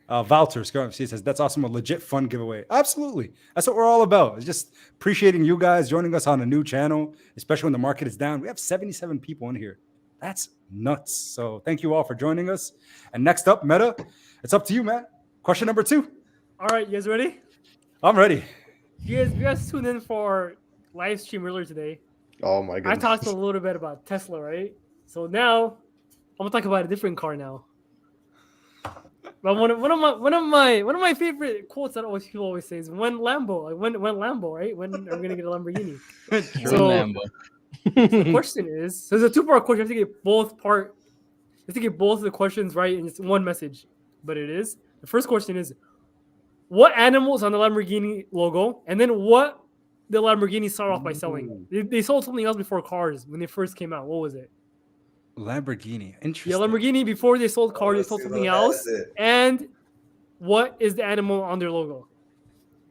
she says that's awesome, a legit fun giveaway. Absolutely, that's what we're all about. It's just appreciating you guys joining us on a new channel, especially when the market is down. We have 77 people in here. That's nuts. So thank you all for joining us. And next up, Meta, it's up to you, man. Question number 2. All right, you guys ready? I'm ready. You guys tuned in for live stream earlier today. Oh my I goodness. talked a little bit about Tesla, right? So now I'm gonna talk about a different car now. But one of my favorite quotes that people always say is when Lambo, right? When are we gonna get a Lamborghini? True So- Lambo. The question is, so there's a 2-part question. You have to get both of the questions right in just one message. But it is the first question is, what animals on the Lamborghini logo, and then what the Lamborghini started off by selling. They sold something else before cars when they first came out. What was it? Lamborghini. Interesting. Yeah, Lamborghini before they sold cars, they sold something else. And what is the animal on their logo?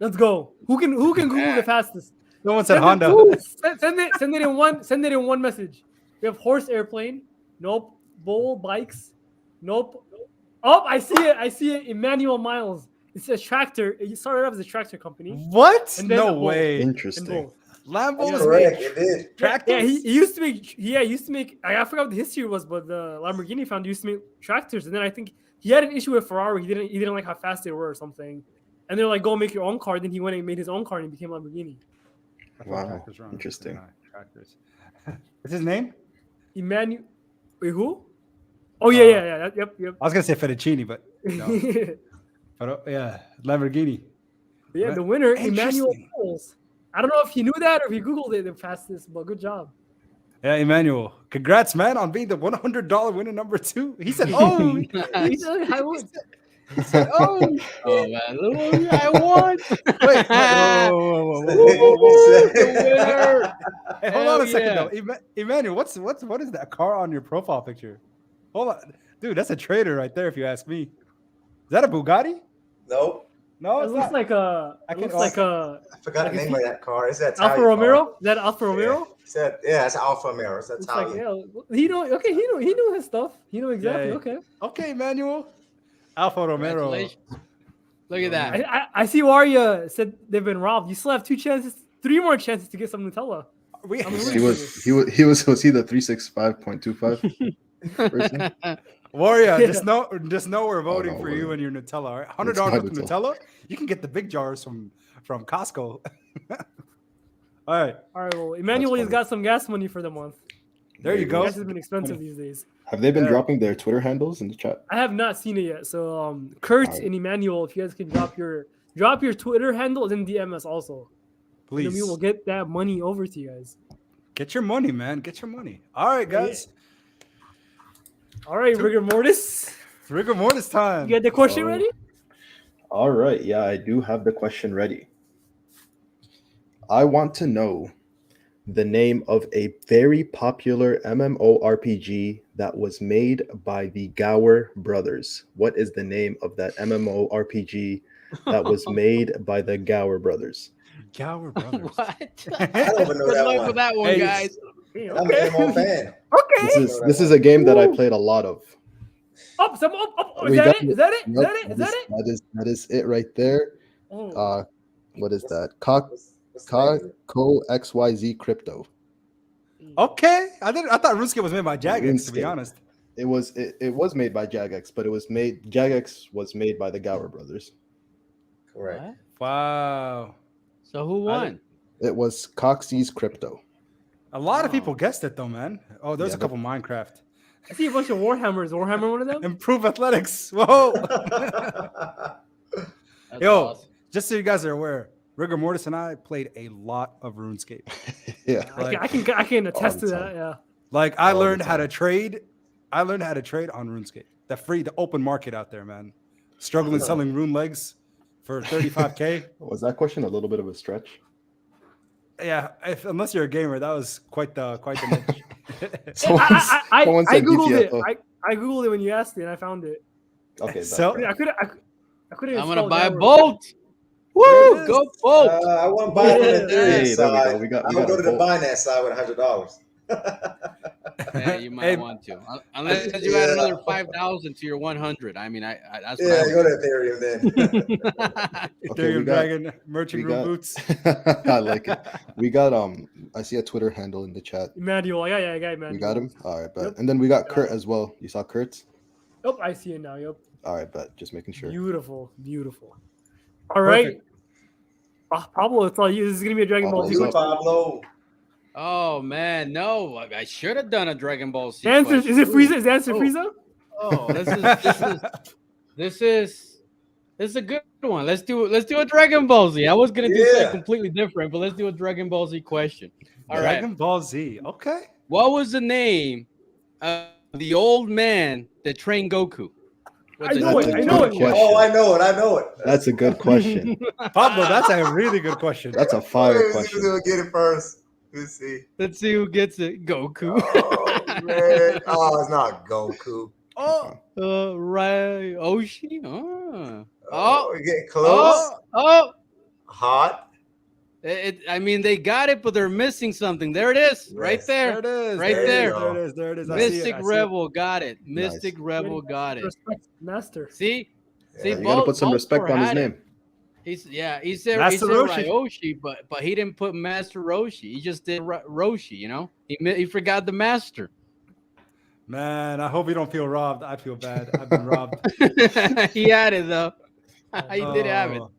Let's go. Who can Google the fastest? No one said Honda. Send it in one message. We have horse airplane. Nope. Bull bikes. Nope. Oh, I see it. Emmanuel Miles. It's a tractor. It started off as a tractor company. What? And then a No bull. way. Interesting. Lambo was Correct, made it did. tractors. Yeah, he used to make. I forgot what the history was, but the Lamborghini founder used to make tractors, and then I think he had an issue with Ferrari. He didn't like how fast they were or something, and they're like, "Go make your own car." Then he went and made his own car and became Lamborghini. I thought Wow, tractors were on. interesting. Yeah, tractors. What's his name? Emmanuel. Wait, who? Oh yeah. Yep. I was gonna say fettuccine, but no. But, yeah, Lamborghini. Yeah, the winner, Emmanuel Interesting. Miles. I don't know if he knew that or if he Googled it the fastest, but good job. Yeah, Emmanuel. Congrats, man, on being the $100 winner number 2. He said, "Oh, He said, I would. he said, oh." Oh man, look, I won. Wait, whoa. Hey, hold on a Hell second yeah. though, Emmanuel. What is that car on your profile picture? Hold on, dude. That's a traitor right there, if you ask me. Is that a Bugatti? Nope. No, It it's looks not. like a. I It can- looks like a I forgot the name of that car. It's that Alfa Italian car. Romero. Is that Alfa Romero? Said, yeah, that's Alpha Male. That's It's how like, you. yeah, he know. Okay, he knew his stuff. He knew exactly. Yeah. Okay. Okay, Emmanuel. Alfa Romero. Congratulations. Look at that. I see Waria said they've been robbed. You still have 3 more chances to get some Nutella. We, I'm He was the 365.25 person. Warrior, Yeah. just know we're voting no, for you we're- and your Nutella. All right? It's $100 my worth of Nutella. You can get the big jars from Costco. All right, All right, well, Emmanuel has funny. got some gas money for the month. there you go. Gas has been expensive these days. Have they been Yeah. dropping their Twitter handles in the chat? I have not seen it yet. So, Kurt Alright. and Emmanuel, if you guys can drop your Twitter handles and DM us also, and then Please we will get that money over to you guys. get your money, man. Get your money. All right, guys. All right, rigor mortis. Rigor mortis time. You got the question Oh. ready? All right, yeah, I do have the question ready. I want to know the name of a very popular MMORPG that was made by the Gower brothers. What is the name of that MMORPG that was made by the Gower brothers? Gower Brothers. What? I don't even know Good that luck one. with that one, Hey, guys. Okay. I'm an MMO fan. Okay. This is a game that I played a lot of. Up. Is We that got it? Is that it? Is Yep, that it? Is that it? That is it right there. Oh. What is that? What's the name of it? Co XYZ Crypto. Okay, I thought RuneScape was made by Jagex, to be RuneScape. honest. It was made by Jagex, but Jagex was made by the Gower brothers. Correct. What? Wow. So who won? It was Coxie's Crypto. A lot of Oh. people guessed it though, man. Oh, there's Yeah, a couple Minecraft. I see a bunch of Warhammers. Warhammer one of them? Improve athletics. Whoa. That's Yo, awesome. just so you guys are aware, Rigor Mortis and I played a lot of RuneScape. Yeah. I can attest to the that. time. Yeah. Like I All the learned how to time. trade. I learned how to trade on RuneScape. The open market out there, man. Struggling selling rune legs for 35K. Was that question a little bit of a stretch? Yeah, unless you're a gamer, that was quite the niche. I Someone said googled it. GTFO. I googled it when you asked me, and I found it. Okay, So- bet. I couldn't. I'm gonna spell buy a Gower. bolt. There it Woo! is. Go Bolt. I won't buy it on the Hey, Ethereum there we side. go. We got I'm gonna go a to the vote. Binance side with $100. Yeah, you might Hey, want to, unless you add another 5,000 to your 100. I mean, that's what Yeah, I go would to Ethereum then. do. Ethereum we got- Dragon merchant we room got- boots. I like it. We got I see a Twitter handle in the chat. Emmanuel. I got Emmanuel. You got him? All right, bet. Yep. And then we got Got Kurt it. as well. You saw Kurt's? Yep, I see it now. Yep. All right, bet. Just making sure. Beautiful. All right. Perfect. Pablo, it's all you. This is gonna be a Dragon Ball Pablo, Z. what's You, up? Pablo. Oh man, no! I should have done a Dragon Ball Z. The answer question. is it Frieza? Is the answer Oh. Frieza? Oh, this is a good one. Let's do a Dragon Ball Z. I was gonna do Yeah. something completely different, but let's do a Dragon Ball Z question. All right. Dragon Ball Z. Okay. What was the name of the old man that trained Goku? I know That's it. a I know good it. question. Oh, I know it. That's a good question. Pablo, that's a really good question. That's a fire Let's question. do it, get it first. Let's see. Let's see who gets it. Goku. Oh, man. Oh, it's not Goku. Oh, Ryoshi. Oh, Oh. we're getting close. Oh. Hot. I mean, they got it, but they're missing something. There it is, right Yes. there there. it is. Right there. There it is. There it is. I see it, Mystic I see it. Rebel got it. Nice. Mystic Rebel got it. Respect, master. See, Yeah, You gotta put some respect on his had it. name. He said Master Roshi. Ryoshi, but he didn't put Master Roshi. He just did Roshi. You know, he forgot the master. Man, I hope you don't feel robbed. I feel bad. I've been robbed. He had it though. He did have it. Oh.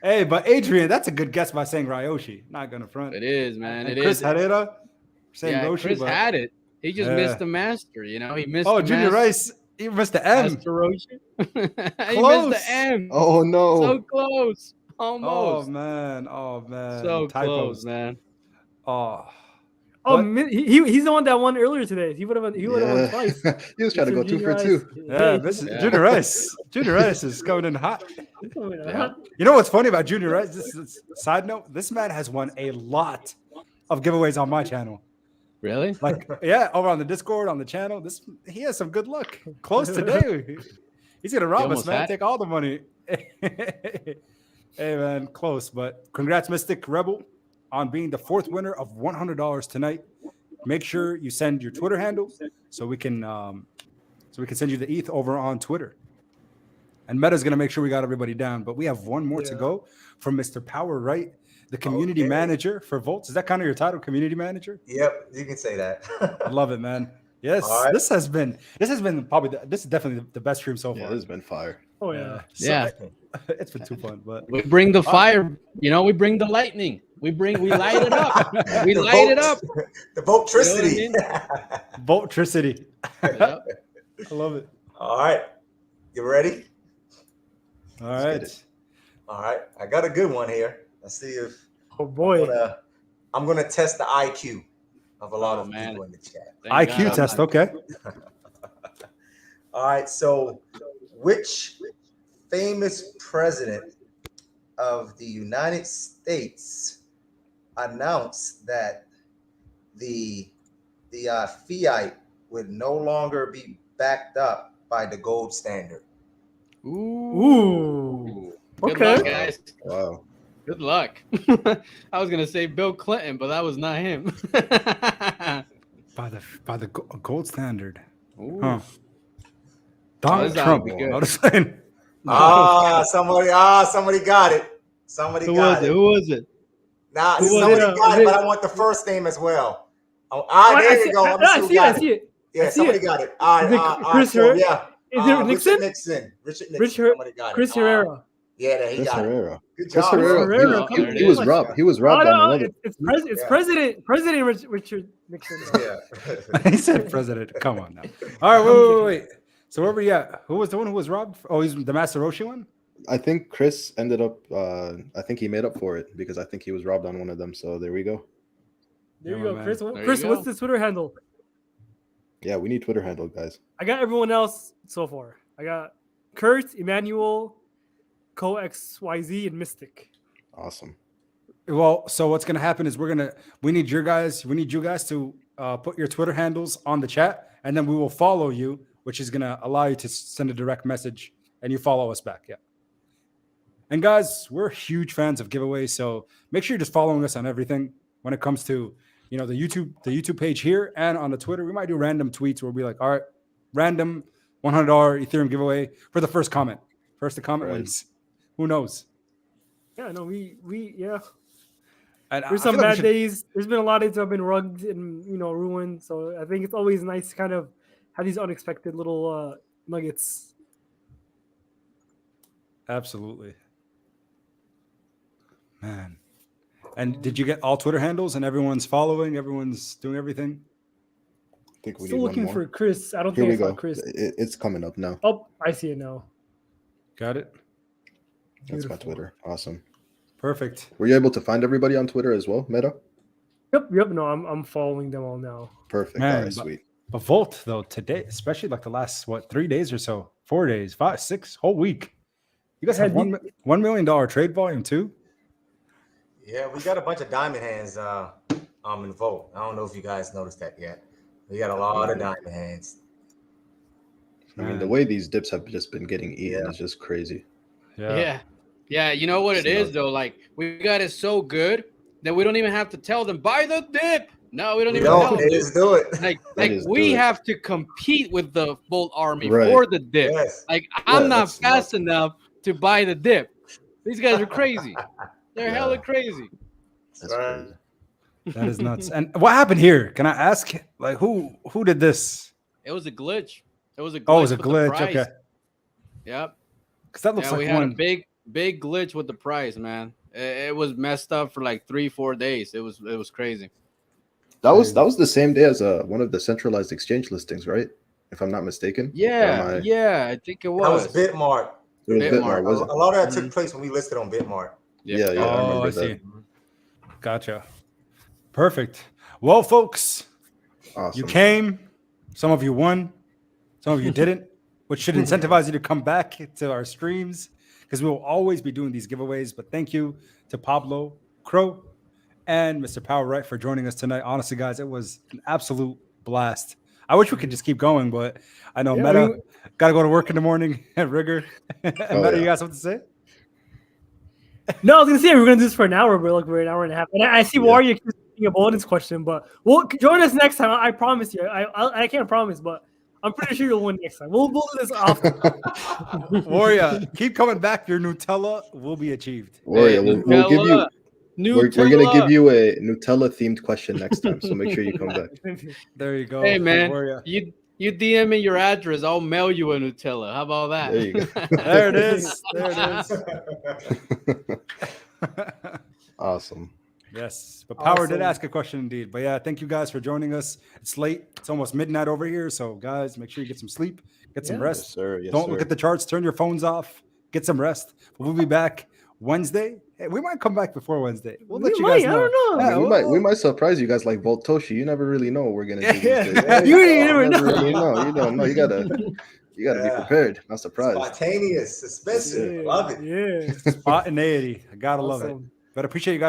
Hey, but Adrian, that's a good guess by saying Ryoshi. Not gonna front. It is, man. And It Chris is. Herrera saying Yeah, Roshi. Chris but... had it. He just Yeah. missed the master. You know, he missed. Oh, the Junior master, Rice. You missed the M. Master Roshi. He Close. missed the M. Oh no. So close. Oh Almost. man. Oh man. So Typos. close, man. Oh. Oh, What? he's the one that won earlier today. He would have won twice. He was trying to go Mr. 2 for Junior 2. Ice. Yeah, this is Yeah. Junior Rice. Junior Rice is coming in hot. Yeah. You know what's funny about Junior Rice? This is side note. This man has won a lot of giveaways on my channel. Really? Like, yeah, over on the Discord, on the channel. He has some good luck. Close today. He's gonna rob us, almost man. had it. Take all the money. Hey man, close. But congrats, Mystic Rebel, on being the fourth winner of $100 tonight. Make sure you send your Twitter handle so we can send you the ETH over on Twitter. And Meta's going to make sure we got everybody down. But we have one more to go from Mr. Power Right, the community manager for Volts. Is that kind of your title, community manager? Yep, you can say that. I love it, man. Yes, right. this has been probably this is definitely the best stream so far. Yeah, this has been fire. Oh yeah. Yeah. It's been too fun. But We bring the fire, we bring the lightning. We light it up. We light it up. The Voltricity. You know what Voltricity. Yep. I love it. All right. You ready? All Let's right. get it. All right. I got a good one here. Let's see if Oh boy. I'm gonna test the IQ of a lot of man. people in the chat. Thank IQ God. test. Okay. All right. So, which famous president of the United States announced that the fiat would no longer be backed up by the gold standard? Ooh. Good Okay. luck, guys. Wow. Good luck. I was gonna say Bill Clinton, but that was not him. By the gold standard. Ooh. Huh. Oh, Donald this ought to Trump. be good. I was saying. Somebody got it. Somebody Who got was it? it. Who was it? Nah, Who was somebody it? got Was it, but it- I want the first name as well. Oh, I there see- you go. I Let me see who it. I got see it. it. Yeah, I see somebody it. got it. All Is it right, Chris so, Herrera? yeah. Is it Nixon? Richard Nixon. Rich Her- Somebody got Chris it. Herrera. Yeah, he Chris got it. Herrera. Good Chris job. Herrera. Herrera, he- come he was on. robbed. He was Oh, robbed on no, another. it's Yeah. President Richard Nixon. Yeah. He said president. Come on now. All right, wait. So where were we at? Who was the one who was robbed? Oh, he's the Master Roshi one? I think Chris ended up. I think he made up for it because I think he was robbed on one of them. So there we go. There you Yeah, go, man. Chris. There you Chris, go. what's the Twitter handle? Yeah, we need Twitter handle, guys. I got everyone else so far. I got Kurt, Emmanuel, Co XYZ, and Mystic. Awesome. Well, so what's gonna happen is we need you guys to put your Twitter handles on the chat, and then we will follow you, which is gonna allow you to send a direct message, and you follow us back. Yeah. And guys, we're huge fans of giveaways, so make sure you're just following us on everything when it comes to the YouTube page here and on the Twitter. We might do random tweets where we'll be like, all right, random $100 Ethereum giveaway for the first comment. First to comment Right. wins. Who knows? Yeah, no, we And There's I some feel like we bad should- days. There's been a lot of days that have been rugged and ruined. So I think it's always nice to kind of have these unexpected little nuggets. Absolutely. Man. And did you get all Twitter handles and everyone's following? Everyone's doing everything? I think we Still need one looking more. for Chris. I don't Here think we I saw go. Chris. It's coming up now. Oh, I see it now. Got it? That's my Beautiful. Twitter. Awesome. Perfect. Were you able to find everybody on Twitter as well, Meta? Yep. No, I'm following them all now. Perfect. Man, All right, but- sweet. But Volt, though, today, especially like the last, 3 days or so, 4 days, 5, 6, whole week. You guys have Yeah, $1 million trade volume too? Yeah, we got a bunch of diamond hands in Volt. I don't know if you guys noticed that yet. We got a lot of diamond hands. I mean, the Man. way these dips have just been getting eaten Yeah. is just crazy. Yeah. You know what it is though? Like we got it so good that we don't even have to tell them buy the dip. No, we don't We even tell don't. them. They just do it. Like just we do it. have to compete with the Volt Army Right. for the dip. Yes. Like I'm Yeah, not that's fast enough to buy the dip. These guys are crazy. They're Yeah. hella crazy. That's Right. crazy. That is nuts. And what happened here? Can I ask? Like, who did this? It was a glitch. It was a glitch. Oh, it was a with the glitch. price. Okay. Yep. Because that looks Yeah, we like had one. a big glitch with the price, man. It was messed up for like 3-4 days. It was crazy. That was the same day as one of the centralized exchange listings, right? If I'm not mistaken. Yeah, yeah, I think it That was was. Bitmart. It was Bitmart. Bitmart, A was it? lot of that took place when we listed on Bitmart. Yeah, I Oh, remember I that. see. Gotcha. Perfect. Well, folks, Awesome. you came. Some of you won. Some of you didn't, which should incentivize you to come back to our streams because we will always be doing these giveaways. But thank you to Pablo Crow and Mr. Power Right for joining us tonight. Honestly, guys, it was an absolute blast. I wish we could just keep going, but I know Yeah, Meta got to go to work in the morning at Rigor. Oh, Meta, yeah. you got something to say? No, I was gonna say we're gonna do this for an hour, but like we're an hour and a half. And I see Yeah. Warrior keeping a bonus question, but we'll join us next time. I promise you. I can't promise, but I'm pretty sure you'll win next time. We'll do this often. Warrior, keep coming back. Your Nutella will be achieved. Warrior, Hey, we'll give you. We're gonna give Nutella. you a Nutella themed question next time, so make sure you come back. There you go. Hey man, Warrior. you DM me your address. I'll mail you a Nutella. How about that? There you go. There it is. There it is. Awesome. Yes, but Power did Awesome. ask a question indeed. But yeah, thank you guys for joining us. It's late. It's almost midnight over here. So guys, make sure you get some sleep, get some Yeah. rest. Yes, sir. Yes, Don't sir. look at the charts. Turn your phones off. Get some rest. But we'll be back Wednesday. Hey, we might come back before Wednesday. We'll let We you guys might, I know. don't know. Yeah, we might surprise you guys like Voltoshi. You never really know what we're gonna do these Yeah. days. You never know. really know. You don't know. You gotta be Yeah. prepared, not surprised. Spontaneous, suspensive. Love it. Yeah. Spontaneity. I gotta love it. Awesome. But I appreciate you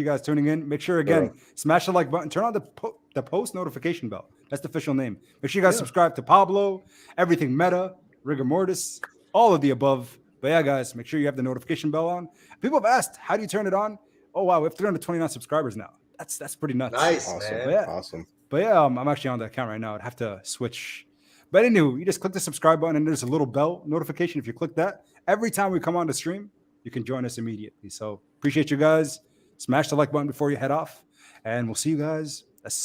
guys tuning in. Make sure again, smash the like button, turn on the post notification bell. That's the official name. Make sure you guys subscribe to Pablo, everything Meta, Rigor Mortis, all of the above. But yeah, guys, make sure you have the notification bell on. People have asked, how do you turn it on? Oh wow, we have 329 subscribers now. That's pretty nuts. Nice, Awesome. man. Yeah. Awesome. But yeah, I'm actually on the account right now. I'd have to switch. But anyway, you just click the subscribe button and there's a little bell notification. If you click that, every time we come on the stream, you can join us immediately. So appreciate you guys. Smash the like button before you head off. And we'll see you guys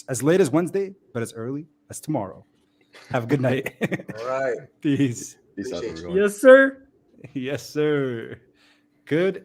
as late as Wednesday, but as early as tomorrow. Have a good night. All right. Peace. Peace out, Appreciate you. everyone. Yes, sir. Yes, sir. Good